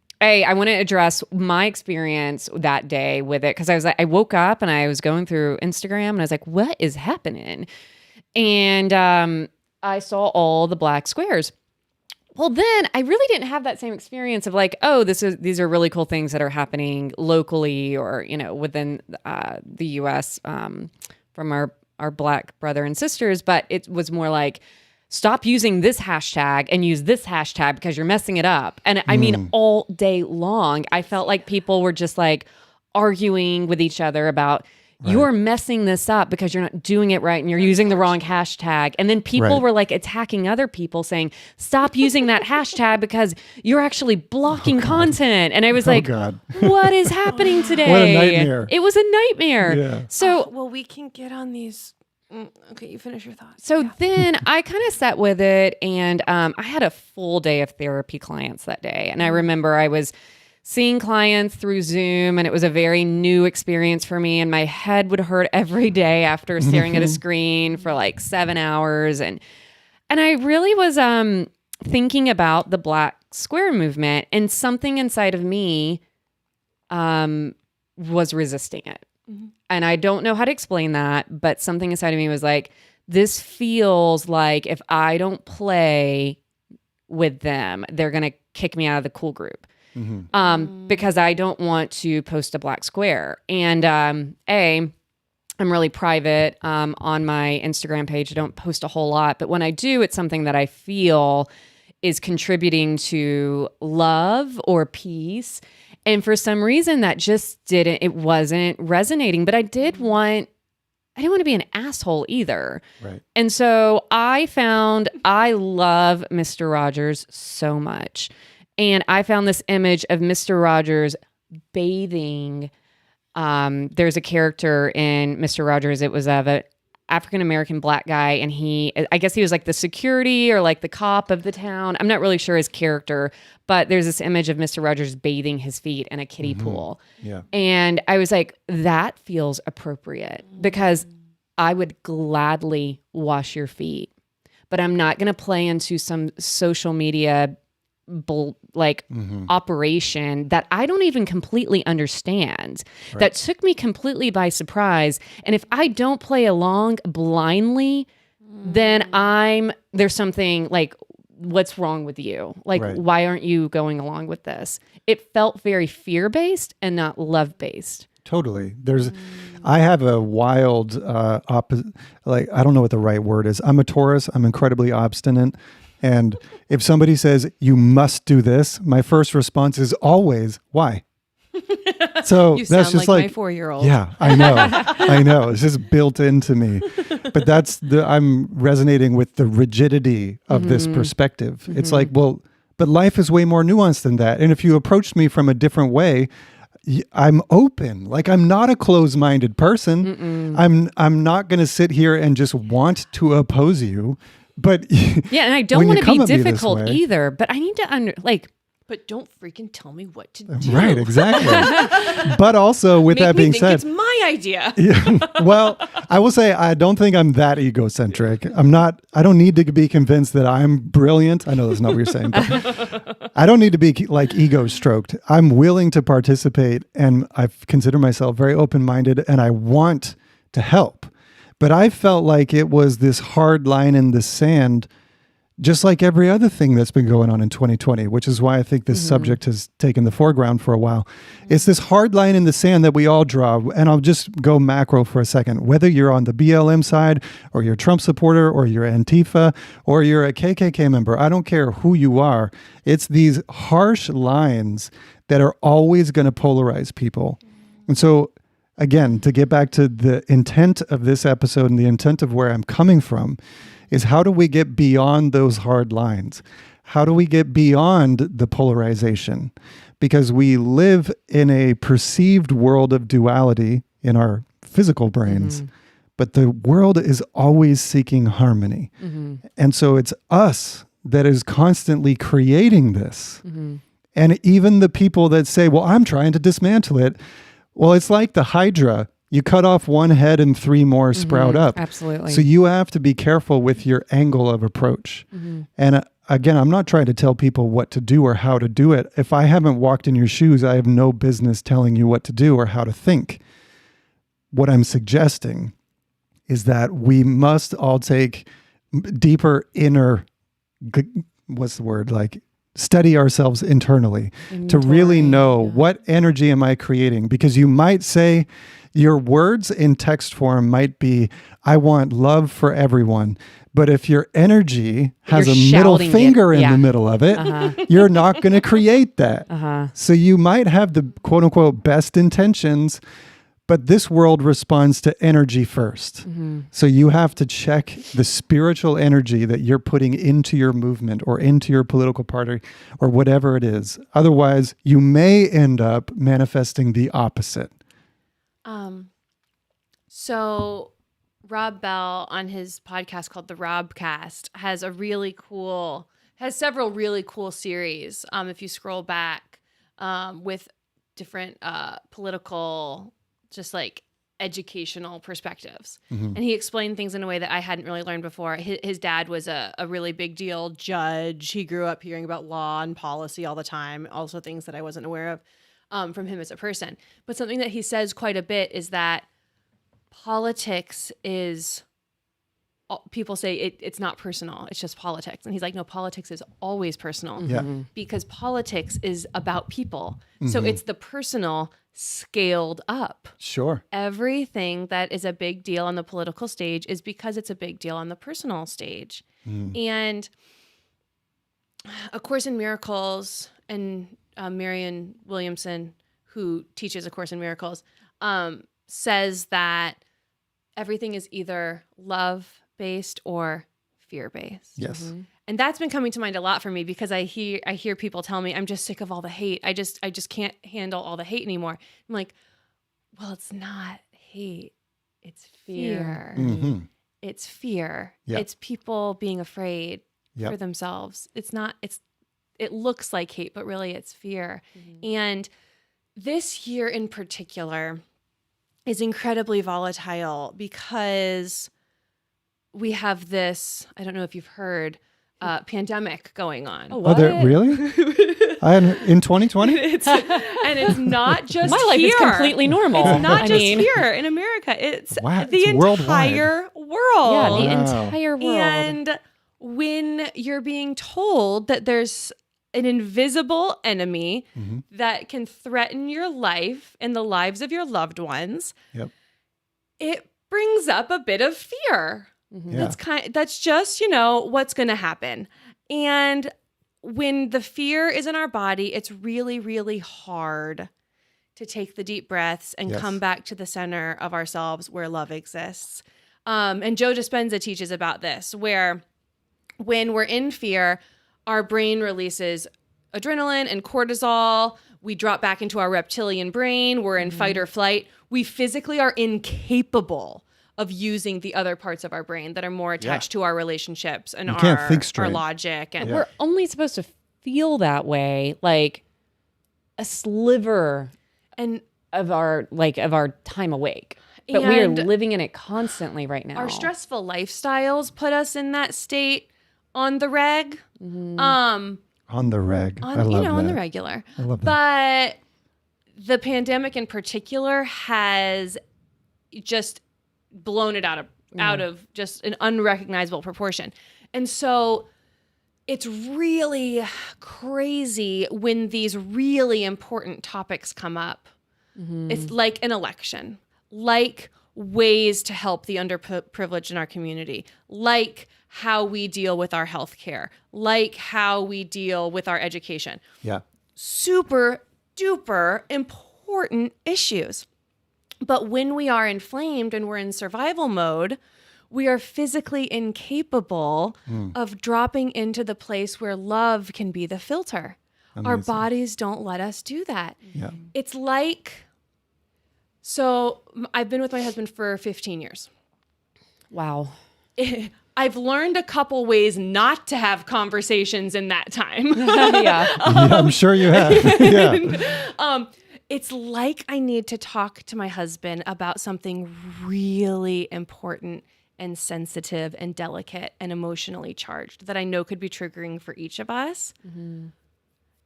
want to address my experience that day with it because I woke up and I was going through Instagram and I was like, what is happening? And I saw all the black squares. Well, then I really didn't have that same experience of like, oh, these are really cool things that are happening locally or, within the U.S. From our black brother and sisters. But it was more like, stop using this hashtag and use this hashtag because you're messing it up. And I mean, all day long, I felt like people were just like arguing with each other about, you're messing this up because you're not doing it right and you're using the wrong hashtag. And then people were like attacking other people saying, stop using that hashtag because you're actually blocking content. And I was like, God. what is happening today? What a nightmare. It was a nightmare. Yeah. So well, we can get on these. Okay, you finish your thoughts. So then I kind of sat with it and I had a full day of therapy clients that day. And I remember I was seeing clients through Zoom and it was a very new experience for me. And my head would hurt every day after staring at a screen for like 7 hours. And I really was thinking about the Black Square movement and something inside of me was resisting it. And I don't know how to explain that, but something inside of me was like, this feels like if I don't play with them, they're going to kick me out of the cool group. Because I don't want to post a black square. And I'm really private on my Instagram page. I don't post a whole lot, but when I do, it's something that I feel is contributing to love or peace. And for some reason that just it wasn't resonating, but I didn't want to be an asshole either. Right. And so I love Mr. Rogers so much. And I found this image of Mr. Rogers bathing. There's a character in Mr. Rogers. It was of an African-American black guy. And I guess he was like the security or like the cop of the town. I'm not really sure his character, but there's this image of Mr. Rogers bathing his feet in a kiddie pool. Yeah. And I was like, that feels appropriate because I would gladly wash your feet, but I'm not going to play into some social media operation that I don't even completely understand, that took me completely by surprise. And if I don't play along blindly, then there's something like, what's wrong with you? Like, why aren't you going along with this? It felt very fear-based and not love-based. Totally. I have a wild opposite, like, I don't know what the right word is. I'm a Taurus. I'm incredibly obstinate. And if somebody says, you must do this, my first response is always, why? So You that's sound just like my 4-year-old. Yeah, I know. It's just built into me. But I'm resonating with the rigidity of this perspective. It's like, well, But life is way more nuanced than that. And if you approached me from a different way, I'm open. Like, I'm not a closed-minded person. I'm not going to sit here and just want to oppose you. But yeah, and I don't want to be difficult either. But I need to But don't freaking tell me what to do. Right, exactly. But also, with that being said, it's my idea. Yeah, well, I will say I don't think I'm that egocentric. I don't need to be convinced that I'm brilliant. I know that's not what you're saying, but I don't need to be like ego stroked. I'm willing to participate, and I consider myself very open-minded, and I want to help. But I felt like it was this hard line in the sand, just like every other thing that's been going on in 2020, which is why I think this subject has taken the foreground for a while. It's this hard line in the sand that we all draw. And I'll just go macro for a second. Whether you're on the BLM side, or you're a Trump supporter, or you're Antifa, or you're a KKK member, I don't care who you are. It's these harsh lines that are always going to polarize people. And so, again, to get back to the intent of this episode and the intent of where I'm coming from, is how do we get beyond those hard lines? How do we get beyond the polarization? Because we live in a perceived world of duality in our physical brains, but the world is always seeking harmony. And so it's us that is constantly creating this. And even the people that say, well, I'm trying to dismantle it. Well, it's like the Hydra. You cut off one head and 3 more sprout up. Absolutely. So you have to be careful with your angle of approach. And again, I'm not trying to tell people what to do or how to do it. If I haven't walked in your shoes, I have no business telling you what to do or how to think. What I'm suggesting is that we must all take deeper inner, study ourselves internally to really know what energy am I creating? Because you might say, your words in text form might be, I want love for everyone. But if your energy has a middle finger in the middle of it, you're not going to create that. So you might have the quote unquote best intentions, but this world responds to energy first. So you have to check the spiritual energy that you're putting into your movement or into your political party or whatever it is. Otherwise, you may end up manifesting the opposite. So Rob Bell on his podcast called The Robcast has several really cool series. If you scroll back, with different, political, just like educational perspectives. And he explained things in a way that I hadn't really learned before. His dad was a really big deal judge. He grew up hearing about law and policy all the time. Also things that I wasn't aware of, from him as a person. But something that he says quite a bit is that politics is, people say it's not personal, it's just politics. And he's like, no, politics is always personal. Because politics is about people. So it's the personal scaled up. Sure. Everything that is a big deal on the political stage is because it's a big deal on the personal stage. And A Course in Miracles, and Marianne Williamson, who teaches A Course in Miracles, says that everything is either love-based or fear-based. Yes. And that's been coming to mind a lot for me because I hear people tell me, I'm just sick of all the hate. I just can't handle all the hate anymore. I'm like, well, it's not hate. It's fear. It's fear. Yep. It's people being afraid for themselves. It looks like hate, but really it's fear. And this year in particular is incredibly volatile because we have this, I don't know if you've heard, pandemic going on. Oh, there really? In 2020? It's not just my life here. is completely normal. It's not just here in America. It's Wow, the it's entire world. Yeah, the entire world. And when you're being told that there's an invisible enemy that can threaten your life and the lives of your loved ones, it brings up a bit of fear. That's just, what's going to happen. And when the fear is in our body, it's really, really hard to take the deep breaths and come back to the center of ourselves where love exists. And Joe Dispenza teaches about this, where when we're in fear, our brain releases adrenaline and cortisol. We drop back into our reptilian brain. We're in fight or flight. We physically are incapable of using the other parts of our brain that are more attached to our relationships and can't think our straight. logic. And We're only supposed to feel that way, like a sliver and of our time awake. But we are And living in it constantly right now. our stressful lifestyles put us in that state on the reg. On the reg. I love that. On the regular. I love that. But the pandemic in particular has just blown it out of just an unrecognizable proportion. And so it's really crazy when these really important topics come up. It's like an election, like ways to help the underprivileged in our community, like how we deal with our healthcare, like how we deal with our education. Yeah. Super duper important issues. But when we are inflamed and we're in survival mode, we are physically incapable of dropping into the place where love can be the filter. Our bodies don't let us do that. Yeah. It's like, so I've been with my husband for 15 years. Wow. I've learned a couple ways not to have conversations in that time. Yeah. Yeah, I'm sure you have. Yeah. It's like I need to talk to my husband about something really important and sensitive and delicate and emotionally charged that I know could be triggering for each of us.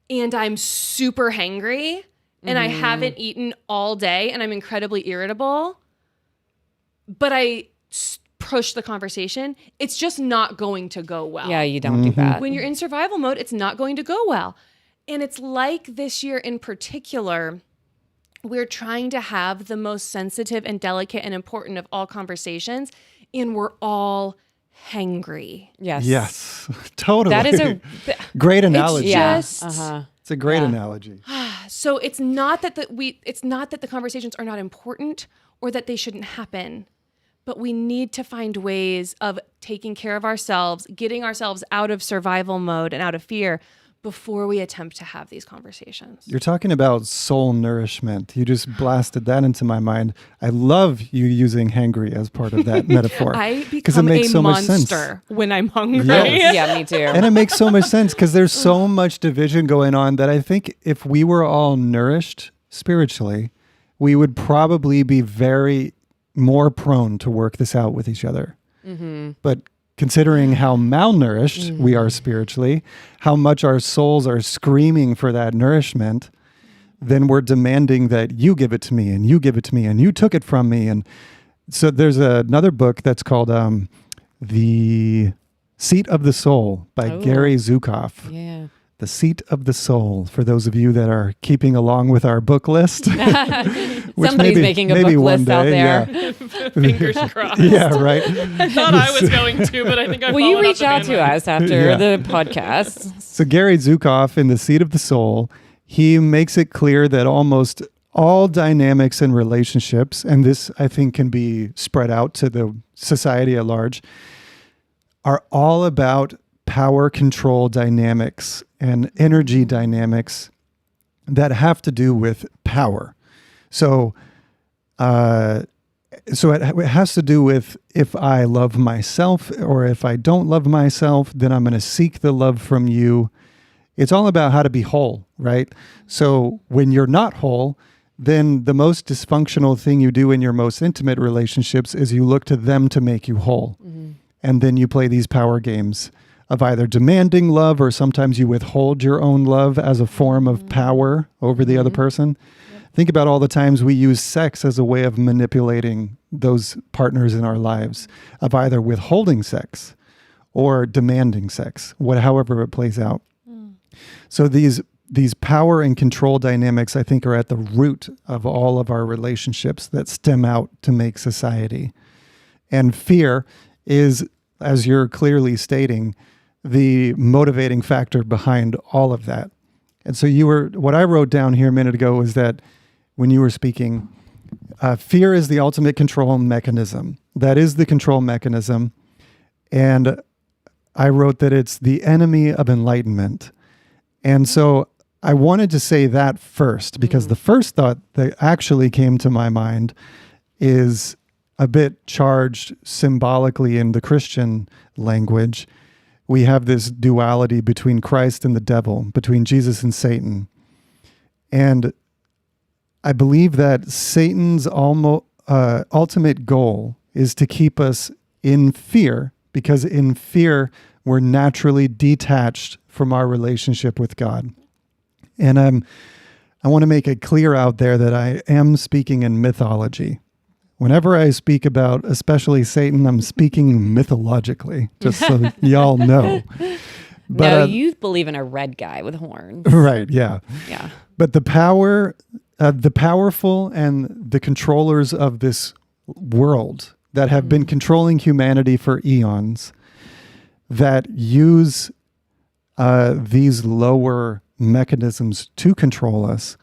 And I'm super hangry and I haven't eaten all day and I'm incredibly irritable, but I push the conversation. It's just not going to go well. Yeah, you don't do that. When you're in survival mode, it's not going to go well. And it's like this year in particular, we're trying to have the most sensitive and delicate and important of all conversations, and we're all hangry. Yes. Totally. That is a great analogy. Just It's a great analogy. so it's not that the conversations are not important or that they shouldn't happen, but we need to find ways of taking care of ourselves, getting ourselves out of survival mode and out of fear before we attempt to have these conversations. You're talking about soul nourishment. You just blasted that into my mind. I love you using hangry as part of that metaphor. I 'Cause become it makes a so much sense. monster when I'm hungry. Yes. yeah, me too. And it makes so much sense because there's so much division going on that I think if we were all nourished spiritually, we would probably be very more prone to work this out with each other. But considering how malnourished we are spiritually, how much our souls are screaming for that nourishment, then we're demanding that you give it to me and you give it to me and you took it from me. And so there's another book that's called The Seat of the Soul by Gary Zukav. Yeah. The Seat of the Soul, for those of you that are keeping along with our book list. Somebody's making a book list out there. Yeah. Fingers crossed. Yeah, right. I thought I was going to, but I think I Will you reach out to us after the podcast? So Gary Zukav in The Seat of the Soul, he makes it clear that almost all dynamics in relationships, and this I think can be spread out to the society at large, are all about power control dynamics and energy dynamics that have to do with power. So it has to do with if I love myself or if I don't love myself, then I'm going to seek the love from you. It's all about how to be whole, right? So when you're not whole, then the most dysfunctional thing you do in your most intimate relationships is you look to them to make you whole. And then you play these power games of either demanding love or sometimes you withhold your own love as a form of power over the other person. Think about all the times we use sex as a way of manipulating those partners in our lives, of either withholding sex or demanding sex, however it plays out. So these power and control dynamics, I think, are at the root of all of our relationships that stem out to make society. And fear is, as you're clearly stating, the motivating factor behind all of that. And so what I wrote down here a minute ago was that when you were speaking, fear is the ultimate control mechanism. That is the control mechanism. And I wrote that it's the enemy of enlightenment. And so I wanted to say that first, because the first thought that actually came to my mind is a bit charged symbolically in the Christian language. We have this duality between Christ and the devil, between Jesus and Satan. And I believe that Satan's ultimate goal is to keep us in fear, because in fear, we're naturally detached from our relationship with God. And I want to make it clear out there that I am speaking in mythology. Whenever I speak about, especially Satan, I'm speaking mythologically, just so y'all know. But, no, you believe in a red guy with horns. Right, yeah. Yeah. But the powerful and the controllers of this world that have been controlling humanity for eons, that use these lower mechanisms to control us,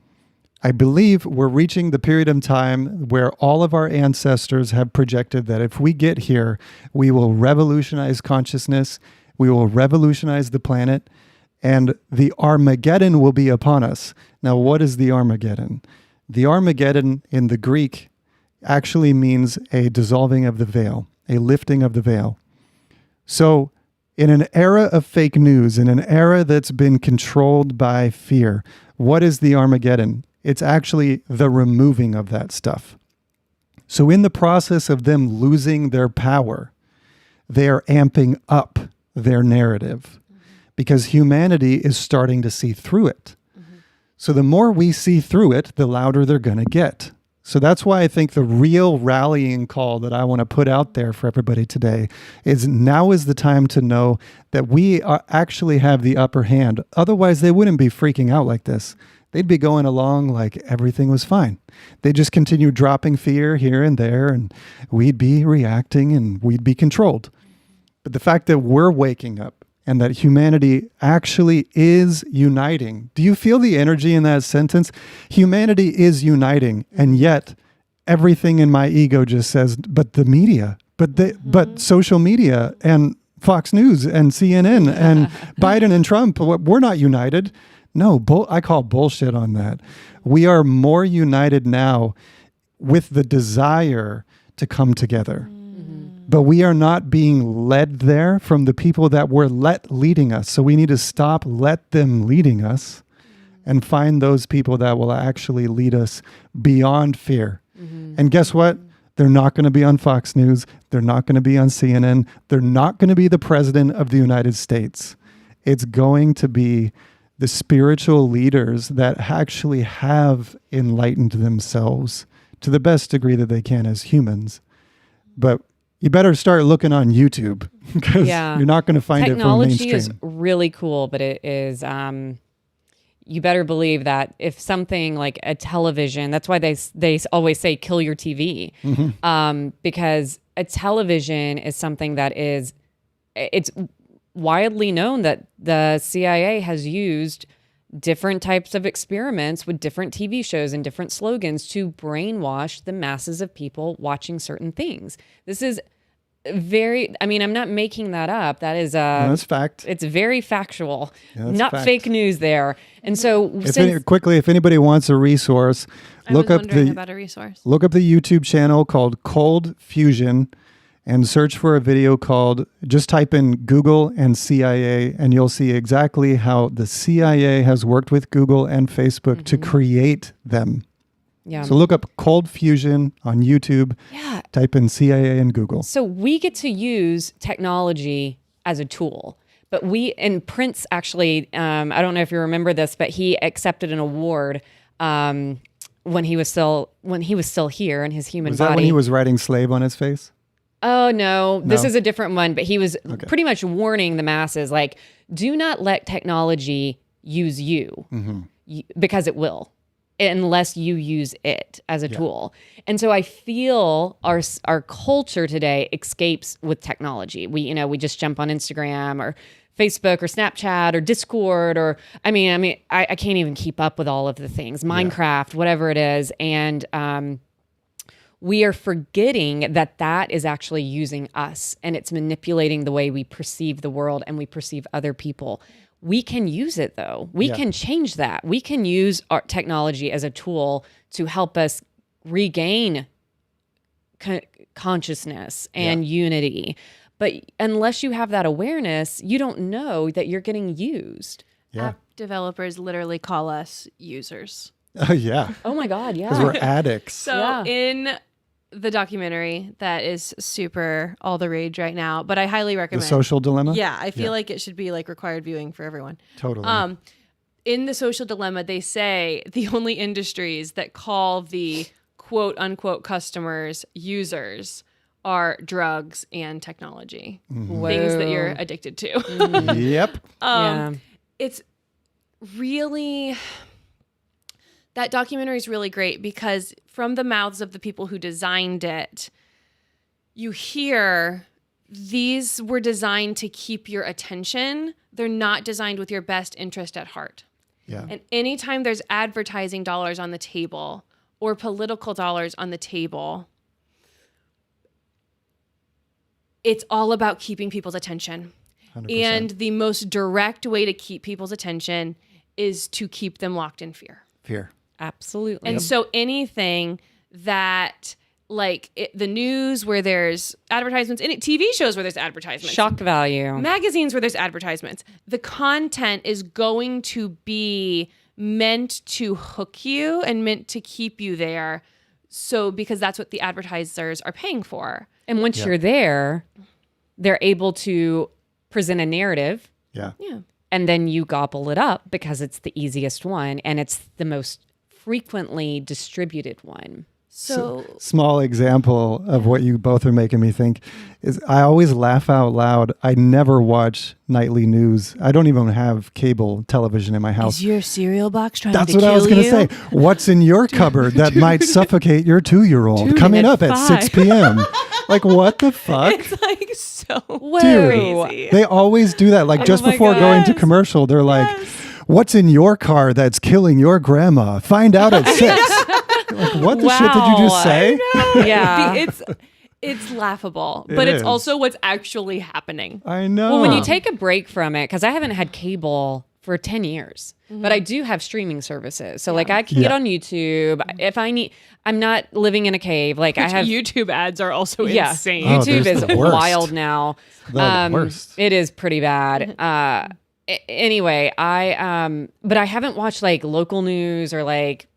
I believe we're reaching the period of time where all of our ancestors have projected that if we get here, we will revolutionize consciousness, we will revolutionize the planet, and the Armageddon will be upon us. Now, what is the Armageddon? The Armageddon in the Greek actually means a dissolving of the veil, a lifting of the veil. So in an era of fake news, in an era that's been controlled by fear, what is the Armageddon? It's actually the removing of that stuff. So in the process of them losing their power, they are amping up their narrative because humanity is starting to see through it. So the more we see through it, the louder they're going to get. So that's why I think the real rallying call that I want to put out there for everybody today is now is the time to know that we actually have the upper hand. Otherwise, they wouldn't be freaking out like this. They'd be going along like everything was fine. They just continue dropping fear here and there, and we'd be reacting and we'd be controlled. But the fact that we're waking up and that humanity actually is uniting. Do you feel the energy in that sentence? Humanity is uniting, and yet everything in my ego just says, but the media, but social media and Fox News and CNN and Biden and Trump, we're not united. No, I call bullshit on that. We are more united now with the desire to come together. But we are not being led there from the people that were leading us. So we need to stop let them leading us and find those people that will actually lead us beyond fear. And guess what? They're not going to be on Fox News. They're not going to be on CNN. They're not going to be the president of the United States. It's going to be the spiritual leaders that actually have enlightened themselves to the best degree that they can as humans. But you better start looking on YouTube because you're not going to find it from mainstream. Technology is really cool, but it is, you better believe that if something like a television, that's why they always say kill your TV, because a television is something that it's widely known that the CIA has used different types of experiments with different TV shows and different slogans to brainwash the masses of people watching certain things. This is I'm not making that up. That is that's fact. It's very factual, not fact. Fake news there. And so if anybody wants a resource, look up the YouTube channel called Cold Fusion and search for a video called, just type in Google and CIA, and you'll see exactly how the CIA has worked with Google and Facebook to create them. Yeah. So look up Cold Fusion on YouTube. Yeah. Type in CIA and Google. So we get to use technology as a tool. But Prince actually, I don't know if you remember this, but he accepted an award when he was still here in his human body. Was that when he was writing slave on his face? Oh, no, this is a different one, but he was pretty much warning the masses, like, do not let technology use you because it will, unless you use it as a tool. And so I feel our culture today escapes with technology. We just jump on Instagram or Facebook or Snapchat or Discord or, I can't even keep up with all of the things, Minecraft, whatever it is. And, we are forgetting that that is actually using us, and it's manipulating the way we perceive the world and we perceive other people. We can use it though. We can change that. We can use our technology as a tool to help us regain consciousness and unity. But unless you have that awareness, you don't know that you're getting used. Yeah. App developers literally call us users. Oh, yeah. Oh my God, Because yeah. we're addicts. So in the documentary that is super all the rage right now, but I highly The recommend. Social Dilemma? Yeah, I feel like it should be like required viewing for everyone. Totally. In the Social Dilemma, they say the only industries that call the quote unquote customers users are drugs and technology, things that you're addicted to. Yep. It's really, that documentary is really great because from the mouths of the people who designed it, you hear these were designed to keep your attention. They're not designed with your best interest at heart. Yeah. And anytime there's advertising dollars on the table or political dollars on the table, it's all about keeping people's attention. 100%. And the most direct way to keep people's attention is to keep them locked in fear. Fear. Absolutely. And so anything that, like the news where there's advertisements, any TV shows where there's advertisements, Shock value. magazines where there's advertisements, the content is going to be meant to hook you and meant to keep you there. So because that's what the advertisers are paying for. And once you're there, they're able to present a narrative. Yeah. Yeah. And then you gobble it up because it's the easiest one and it's the most frequently distributed one. So Small example of what you both are making me think is I always laugh out loud. I never watch nightly news. I don't even have cable television in my house. is your cereal box trying That's to what I was kill going to you? say. What's in your cupboard that might suffocate your 2-year-old? Tune Coming in up at at 6 5. p.m. Like, what the fuck? It's like so Dude, crazy. they always do that. Like, just my before God. going to commercial, they're like, what's in your car that's killing your grandma? Find out at 6. Like, what the shit did you just say? Yeah. It's laughable, It but it's is. also what's actually happening. I know. Well, when you take a break from it, because I haven't had cable for 10 years, but I do have streaming services. So like I can get on YouTube if I need, I'm not living in a cave. Like I have YouTube ads are also insane. Oh, YouTube there's is the worst. wild now. The worst. It is pretty bad. Anyway, but I haven't watched like local news or like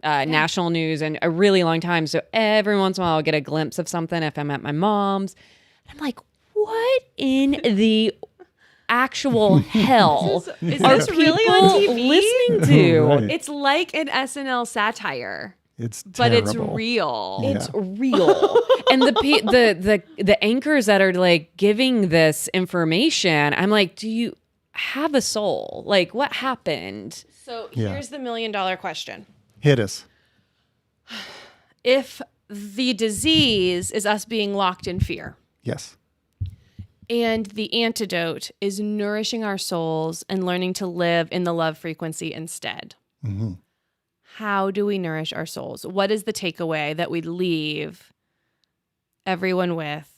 national news in a really long time. So every once in a while I'll get a glimpse of something if I'm at my mom's. I'm like, what in the actual hell Is are this people really on TV? listening to? Right. It's like an SNL satire, It's but it's terrible. real. Yeah. It's real. And the anchors that are like giving this information, I'm like, do you have a soul? Like, what happened? So Yeah. here's the $1 million question. Hit us. If the disease is us being locked in fear, Yes. and the antidote is nourishing our souls and learning to live in the love frequency instead. Mm-hmm. How do we nourish our souls? What is the takeaway that we leave everyone with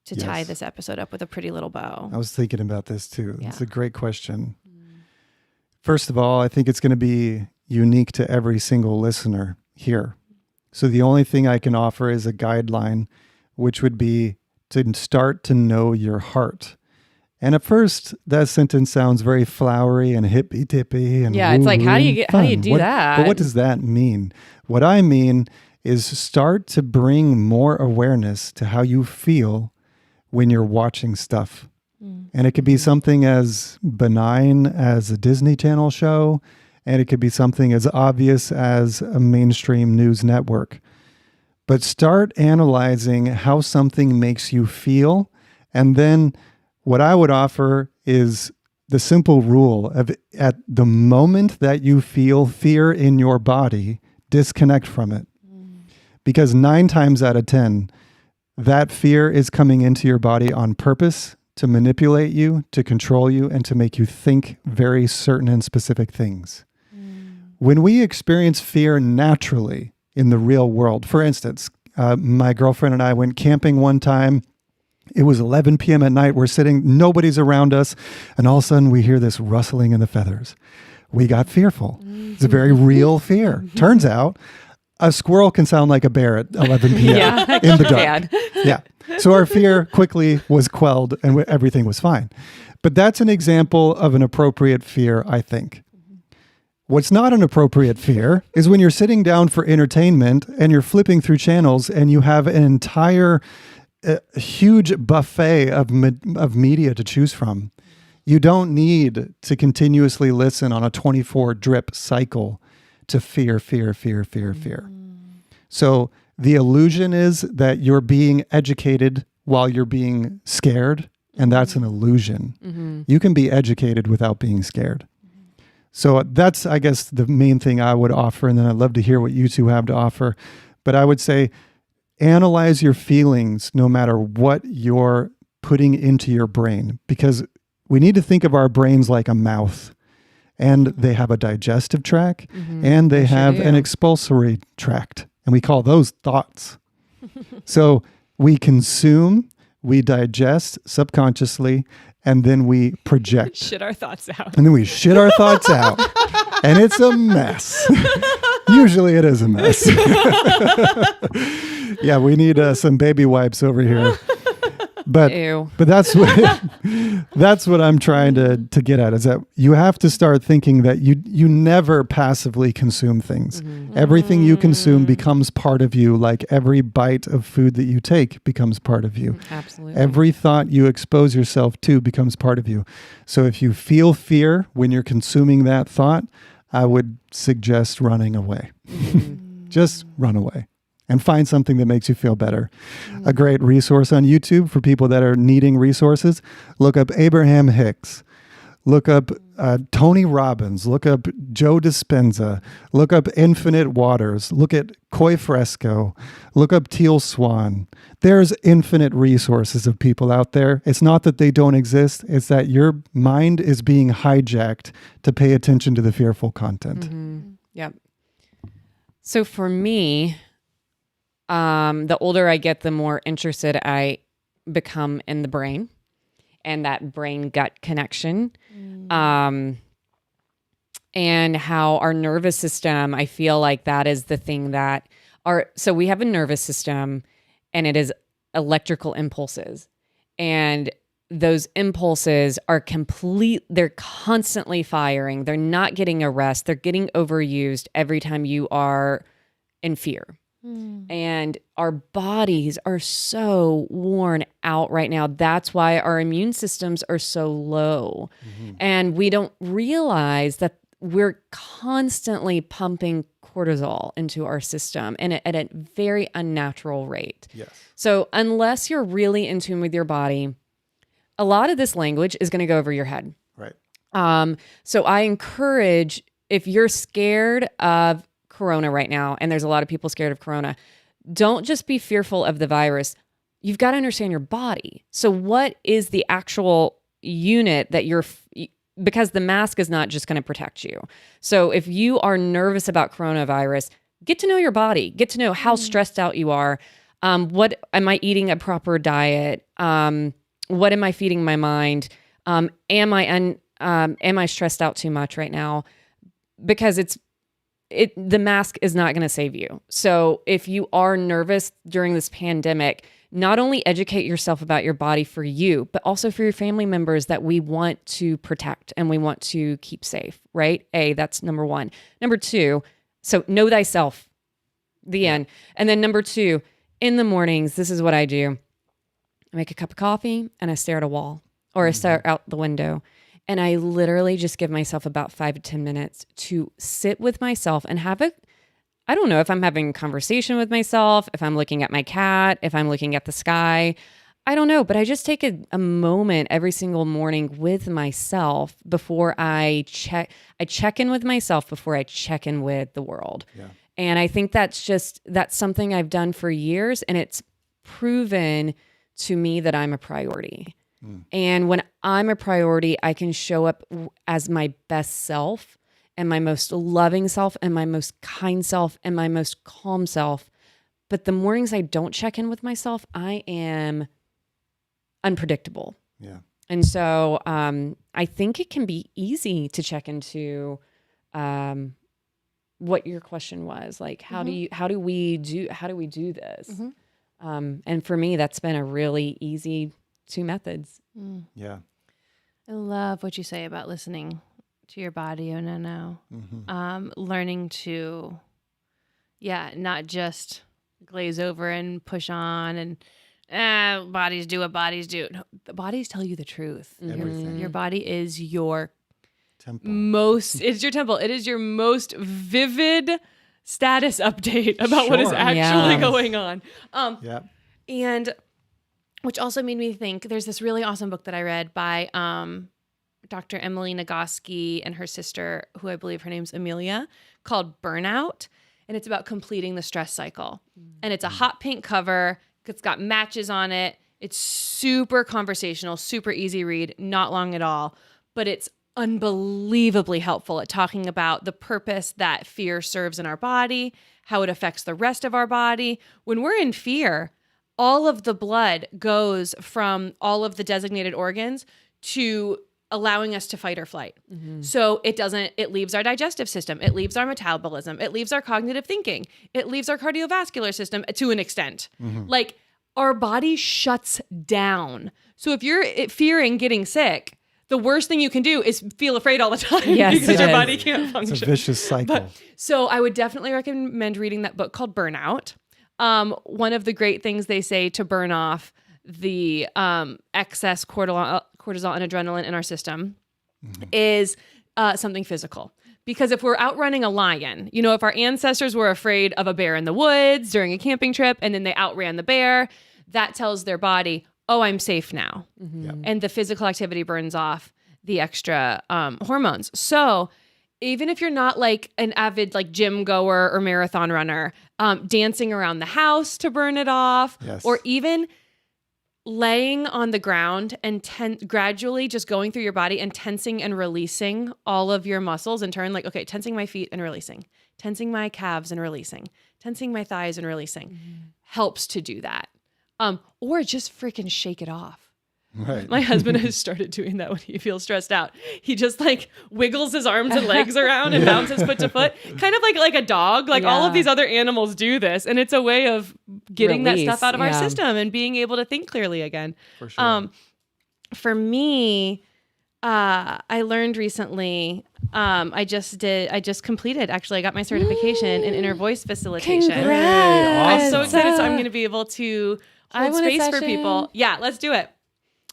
to tie Yes. this episode up with a pretty little bow? I was thinking about this too. It's Yeah. a great question. First of all, I think it's going to be unique to every single listener here. So the only thing I can offer is a guideline, which would be to start to know your heart. And at first, that sentence sounds very flowery and hippy-dippy. And Yeah, it's like, how do you woo-woo, do fun. that? But what does that mean? What I mean is start to bring more awareness to how you feel when you're watching stuff. And it could be something as benign as a Disney Channel show, and it could be something as obvious as a mainstream news network. But start analyzing how something makes you feel. And then what I would offer is the simple rule of at the moment that you feel fear in your body, disconnect from it. Because 9 times out of 10, that fear is coming into your body on purpose to manipulate you, to control you, and to make you think very certain and specific things. When we experience fear naturally, in the real world. For instance, my girlfriend and I went camping one time. It was 11 p.m. at night. We're sitting, nobody's around us. And all of a sudden we hear this rustling in the feathers. We got fearful. It's a very real fear. Turns out a squirrel can sound like a bear at 11 p.m. in the dark. Yeah. So our fear quickly was quelled and everything was fine. But that's an example of an appropriate fear, I think. What's not an appropriate fear is when you're sitting down for entertainment and you're flipping through channels and you have an entire huge buffet of media to choose from. You don't need to continuously listen on a 24 drip cycle to fear. So the illusion is that you're being educated while you're being scared, and that's an illusion. You can be educated without being scared. So that's, I guess, the main thing I would offer, and then I'd love to hear what you two have to offer. But I would say analyze your feelings no matter what you're putting into your brain, because we need to think of our brains like a mouth, and they have a digestive tract and they have an expulsory tract, and we call those thoughts. So we consume, we digest subconsciously, and then we project. Shit our thoughts out. And then we shit our thoughts out. And it's a mess. Usually it is a mess. Yeah, we need some baby wipes over here. But that's what I'm trying to get at, is that you have to start thinking that you never passively consume things. Everything you consume becomes part of you, like every bite of food that you take becomes part of you. Absolutely. Every thought you expose yourself to becomes part of you. So if you feel fear when you're consuming that thought, I would suggest running away. Just run away. And find something that makes you feel better. A great resource on YouTube for people that are needing resources, look up Abraham Hicks, look up Tony Robbins, look up Joe Dispenza, look up Infinite Waters, look at Koi Fresco, look up Teal Swan. There's infinite resources of people out there. It's not that they don't exist, it's that your mind is being hijacked to pay attention to the fearful content. Yep. So for me, the older I get, the more interested I become in the brain and that brain-gut connection. And how our nervous system, I feel like that is the thing that so we have a nervous system and it is electrical impulses. And those impulses are they're constantly firing. They're not getting a rest. They're getting overused every time you are in fear. And our bodies are so worn out right now. That's why our immune systems are so low. And we don't realize that we're constantly pumping cortisol into our system and at a very unnatural rate. Yes. So unless you're really in tune with your body, a lot of this language is going to go over your head. Right. So I encourage, if you're scared of Corona right now, and there's a lot of people scared of Corona, don't just be fearful of the virus. You've got to understand your body. So what is the actual unit that because the mask is not just going to protect you. So if you are nervous about coronavirus, get to know your body, get to know how stressed out you are. What am I eating a proper diet? What am I feeding my mind? Am I stressed out too much right now? Because the mask is not going to save you. So if you are nervous during this pandemic, not only educate yourself about your body for you, but also for your family members that we want to protect and we want to keep safe, right? That's number one. Number two, so know thyself, the end. And then number two, in the mornings, this is what I do. I make a cup of coffee and I stare at a wall or I stare out the window. And I literally just give myself about 5 to 10 minutes to sit with myself and I don't know if I'm having a conversation with myself, if I'm looking at my cat, if I'm looking at the sky. I don't know, but I just take a moment every single morning with myself before I check in with myself before I check in with the world. Yeah. And I think that's something I've done for years, and it's proven to me that I'm a priority. And when I'm a priority, I can show up as my best self and my most loving self and my most kind self and my most calm self. But the mornings I don't check in with myself, I am unpredictable. Yeah. And so I think it can be easy to check into what your question was, like how do we do this? And for me, that's been a really easy 2 methods. Yeah. I love what you say about listening to your body, OnenO. Learning to, not just glaze over and push on and bodies do what bodies do. No, the bodies tell you the truth. Everything. Your body is your Temple. it's your temple. It is your most vivid status update about what is Sure. actually Yeah. going on. Yeah. And which also made me think, there's this really awesome book that I read by Dr. Emily Nagoski and her sister, who I believe her name's Amelia, called Burnout. And it's about completing the stress cycle. And it's a hot pink cover. It's got matches on it. It's super conversational, super easy read, not long at all. But it's unbelievably helpful at talking about the purpose that fear serves in our body, how it affects the rest of our body. When we're in fear, all of the blood goes from all of the designated organs to allowing us to fight or flight. So it leaves our digestive system. It leaves our metabolism. It leaves our cognitive thinking. It leaves our cardiovascular system to an extent. Like our body shuts down. So if you're fearing getting sick, the worst thing you can do is feel afraid all the time Yes, because your it body is. can't function. It's a vicious cycle. So I would definitely recommend reading that book called Burnout. One of the great things they say to burn off the excess cortisol and adrenaline in our system is something physical. Because if we're outrunning a lion, if our ancestors were afraid of a bear in the woods during a camping trip and then they outran the bear, that tells their body, oh, I'm safe now. And the physical activity burns off the extra hormones. So even if you're not like an avid like gym goer or marathon runner, dancing around the house to burn it off, or even laying on the ground and gradually just going through your body and tensing and releasing all of your muscles in turn, like, okay, tensing my feet and releasing, tensing my calves and releasing, tensing my thighs and releasing, helps to do that. Or just freaking shake it off. Right. My husband has started doing that when he feels stressed out. He just like wiggles his arms and legs around and bounces foot to foot, kind of like a dog. Like all of these other animals do this, and it's a way of getting that stuff out of our system and being able to think clearly again. For sure. For me, I learned recently. I just completed. Actually, I got my certification in inner voice facilitation. Congrats. I'm so excited. So I'm going to be able to hold want a space for session. people. Yeah, let's do it.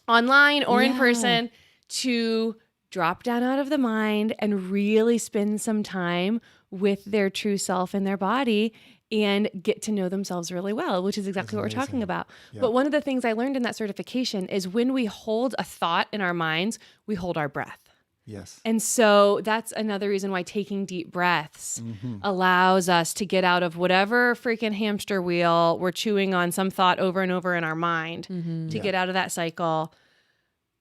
Online or in person, to drop down out of the mind and really spend some time with their true self in their body and get to know themselves really well, which is exactly what we're talking about. Yeah. But one of the things I learned in that certification is when we hold a thought in our minds, we hold our breath. Yes. And so that's another reason why taking deep breaths allows us to get out of whatever freaking hamster wheel we're chewing on some thought over and over in our mind to get out of that cycle.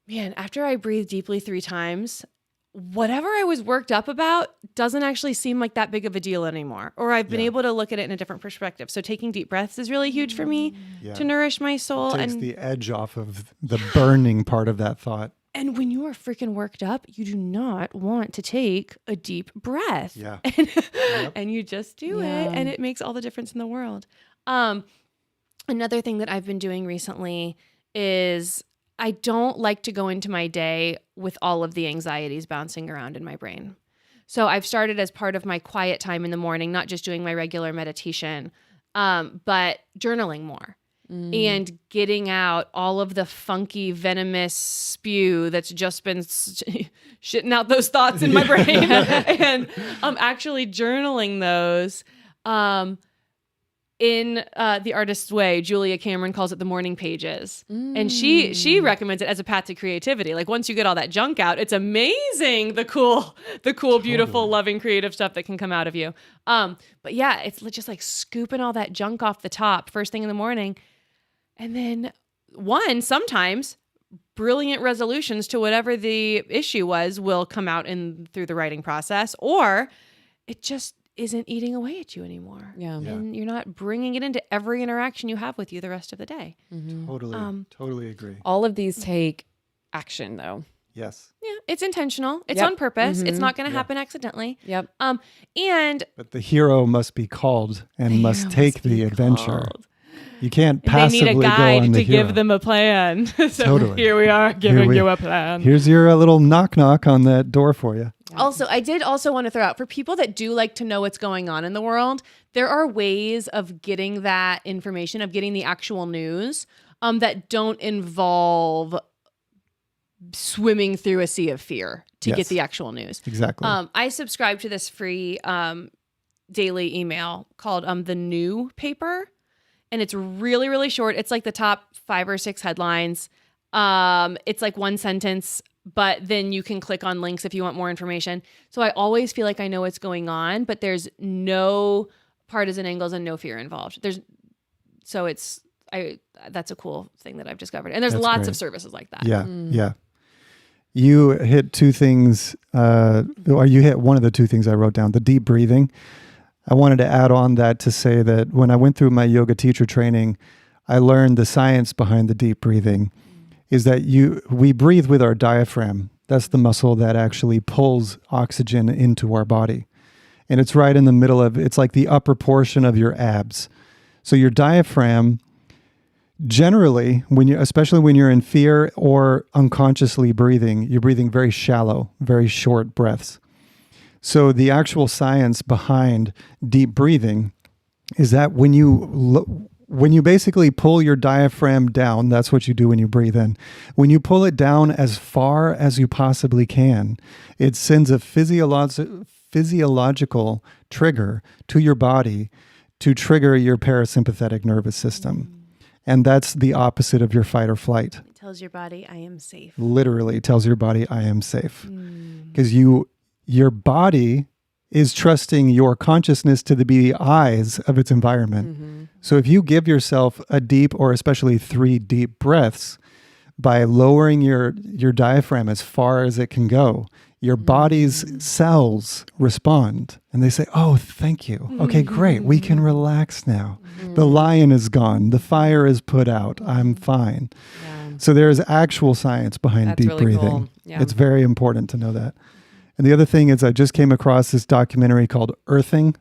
Man, after I breathe deeply 3 times, whatever I was worked up about doesn't actually seem like that big of a deal anymore. Or I've been able to look at it in a different perspective. So taking deep breaths is really huge for me to nourish my soul. It takes And the edge off of the burning part of that thought. And when you are freaking worked up, you do not want to take a deep breath. Yeah. And you just do it, and it makes all the difference in the world. Another thing that I've been doing recently is I don't like to go into my day with all of the anxieties bouncing around in my brain. So I've started as part of my quiet time in the morning, not just doing my regular meditation, but journaling more. And getting out all of the funky, venomous spew that's just been shitting out those thoughts in my brain, and actually journaling those in the artist's way. Julia Cameron calls it the morning pages, and she recommends it as a path to creativity. Like once you get all that junk out, it's amazing the cool, beautiful, loving, creative stuff that can come out of you. But yeah, it's just like scooping all that junk off the top first thing in the morning. And then sometimes brilliant resolutions to whatever the issue was will come out through the writing process, or it just isn't eating away at you anymore. Yeah. And you're not bringing it into every interaction you have with you the rest of the day. Totally agree. All of these take action, though. Yes. Yeah, it's intentional. It's Yep. on purpose. It's not going to happen accidentally. Yep. And But the hero must be called and must take the adventure. called. You can't They passively need a go guide on the to hero. give them a plan. So Totally. here we are giving you a plan. Here's your little knock on that door for you. Also, I did also want to throw out for people that do like to know what's going on in the world, there are ways of getting that information, of getting the actual news that don't involve swimming through a sea of fear to Yes. get the actual news. Exactly. I subscribe to this free daily email called the New Paper, and it's really, really short. It's like the top 5 or 6 headlines. It's like one sentence, but then you can click on links if you want more information. So I always feel like I know what's going on, but there's no partisan angles and no fear involved. That's a cool thing that I've discovered. And there's That's lots great. of services like that. Yeah. Yeah. You hit two things, or you hit one of the two things I wrote down, the deep breathing. I wanted to add on that to say that when I went through my yoga teacher training, I learned the science behind the deep breathing is that we breathe with our diaphragm. That's the muscle that actually pulls oxygen into our body. And it's right in the middle it's like the upper portion of your abs. So your diaphragm, generally, especially when you're in fear or unconsciously breathing, you're breathing very shallow, very short breaths. So the actual science behind deep breathing is that when you basically pull your diaphragm down, that's what you do when you breathe in. When you pull it down as far as you possibly can, it sends a physiological trigger to your body to trigger your parasympathetic nervous system. And that's the opposite of your fight or flight. It tells your body, I am safe. Literally tells your body, I am safe. Because your body is trusting your consciousness to be the eyes of its environment. So if you give yourself a deep, or especially 3 deep breaths, by lowering your diaphragm as far as it can go, your body's cells respond and they say, oh, thank you. Okay, great. We can relax now. The lion is gone. The fire is put out. I'm fine. Yeah. So there is actual science behind That's deep really breathing. cool. Yeah. It's very important to know that. And the other thing is I just came across this documentary called Earthing.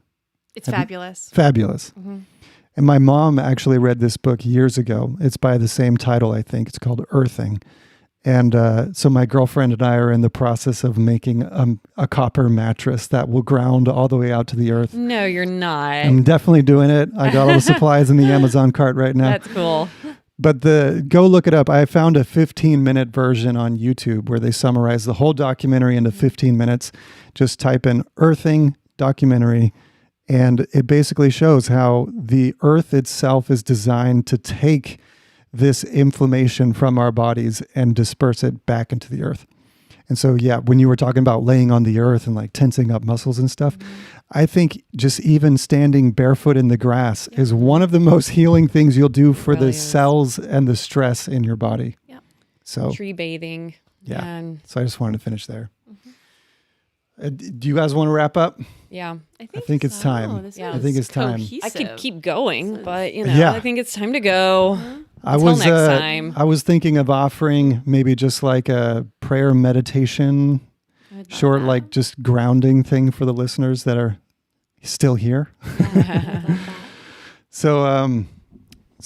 It's fabulous. Fabulous. And my mom actually read this book years ago. It's by the same title, I think. It's called Earthing. And so my girlfriend and I are in the process of making a copper mattress that will ground all the way out to the earth. No, you're not. I'm definitely doing it. I got all the supplies in the Amazon cart right now. That's cool. But go look it up. I found a 15-minute version on YouTube where they summarize the whole documentary into 15 minutes. Just type in Earthing documentary, and it basically shows how the earth itself is designed to take this inflammation from our bodies and disperse it back into the earth. And so, yeah, when you were talking about laying on the earth and like tensing up muscles and stuff, I think just even standing barefoot in the grass is one of the most healing things you'll do for Really the is. cells and the stress in your body. Yep. So, Tree bathing. yeah. Man. So I just wanted to finish there. Do you guys want to wrap up? Yeah. I think it's time. This Yeah. I think it's time. I could keep going, but Yeah. I think it's time to go. Until next time. I was thinking of offering maybe just like a prayer meditation, short, like just grounding thing for the listeners that are still here. So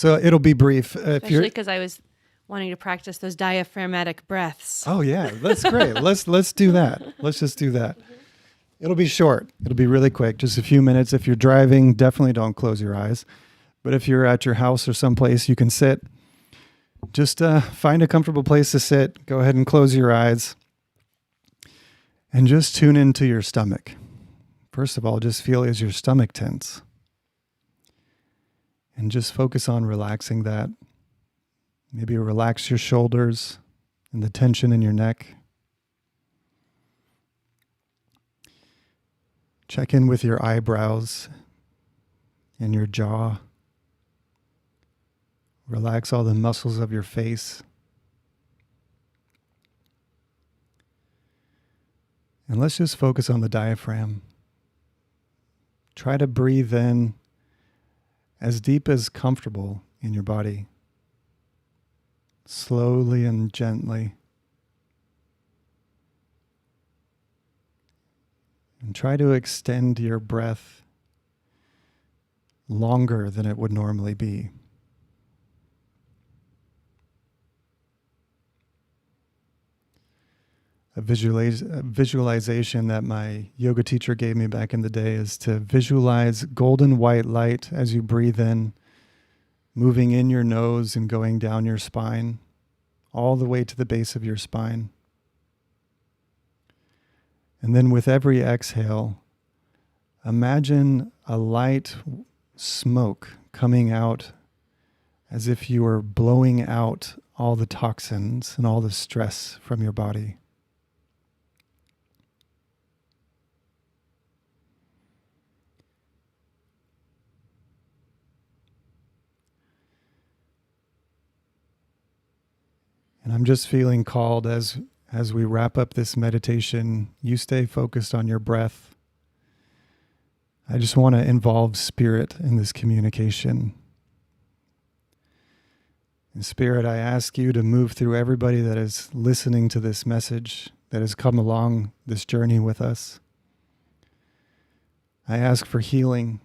it'll be brief. Especially because I was wanting to practice those diaphragmatic breaths. Oh yeah, that's great. Let's do that. Let's just do that. It'll be short. It'll be really quick, just a few minutes. If you're driving, definitely don't close your eyes. But if you're at your house or someplace you can sit, just find a comfortable place to sit. Go ahead and close your eyes and just tune into your stomach. First of all, just feel, is your stomach tense? And just focus on relaxing that. Maybe relax your shoulders and the tension in your neck. Check in with your eyebrows and your jaw. Relax all the muscles of your face. And let's just focus on the diaphragm. Try to breathe in as deep as comfortable in your body. Slowly and gently. And try to extend your breath longer than it would normally be. A visualization that my yoga teacher gave me back in the day is to visualize golden white light as you breathe in, moving in your nose and going down your spine, all the way to the base of your spine. And then with every exhale, imagine a light smoke coming out as if you were blowing out all the toxins and all the stress from your body. And I'm just feeling called as we wrap up this meditation, you stay focused on your breath. I just want to involve spirit in this communication. In spirit, I ask you to move through everybody that is listening to this message, that has come along this journey with us. I ask for healing,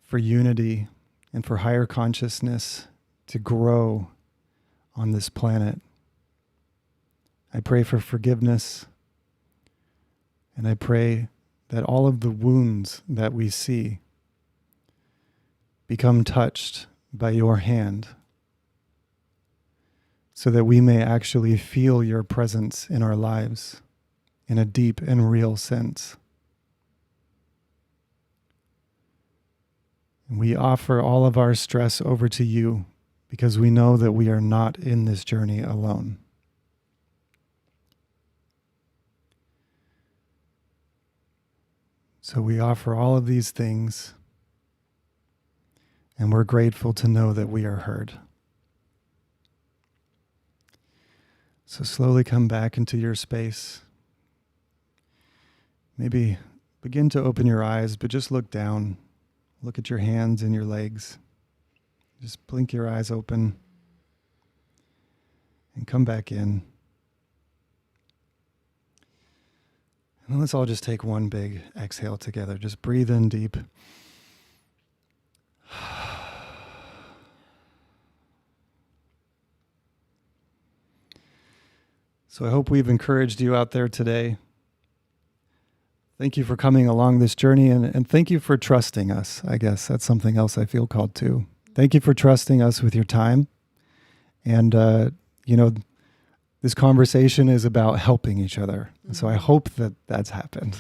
for unity, and for higher consciousness to grow on this planet. I pray for forgiveness, and I pray that all of the wounds that we see become touched by your hand, so that we may actually feel your presence in our lives in a deep and real sense. And we offer all of our stress over to you, because we know that we are not in this journey alone. So we offer all of these things, and we're grateful to know that we are heard. So slowly come back into your space. Maybe begin to open your eyes, but just look down. Look at your hands and your legs. Just blink your eyes open and come back in. And let's all just take one big exhale together. Just breathe in deep. So I hope we've encouraged you out there today. Thank you for coming along this journey, and thank you for trusting us. I guess that's something else I feel called to. Thank you for trusting us with your time. And, this conversation is about helping each other. And so I hope that that's happened.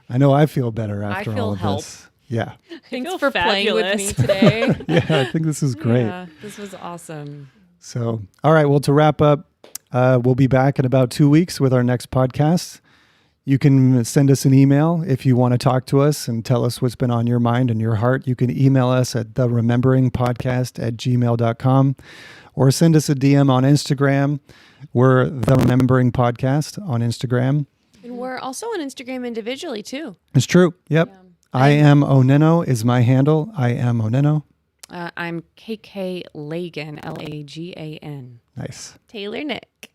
I know I feel better after all of this. Yeah. Thanks for playing with me today. Yeah, I think this is great. Yeah, this was awesome. So, all right. Well, to wrap up, we'll be back in about 2 weeks with our next podcast. You can send us an email if you want to talk to us and tell us what's been on your mind and your heart. You can email us at therememberingpodcast@gmail.com or send us a DM on Instagram. We're The Remembering Podcast on Instagram. And we're also on Instagram individually too. It's true. Yep. Yeah. I am OnenO is my handle. I am OnenO. I'm KK Lagan, Lagan. Nice. Taylor Nick.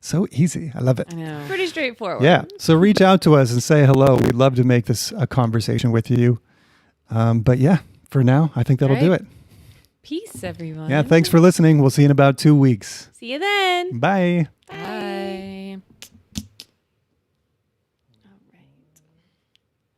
So easy. I love it. I know. Pretty straightforward. Yeah. So reach out to us and say hello. We'd love to make this a conversation with you. But yeah, for now, I think that'll do it. Peace, everyone. Yeah. Thanks for listening. We'll see you in about 2 weeks. See you then. Bye. Bye.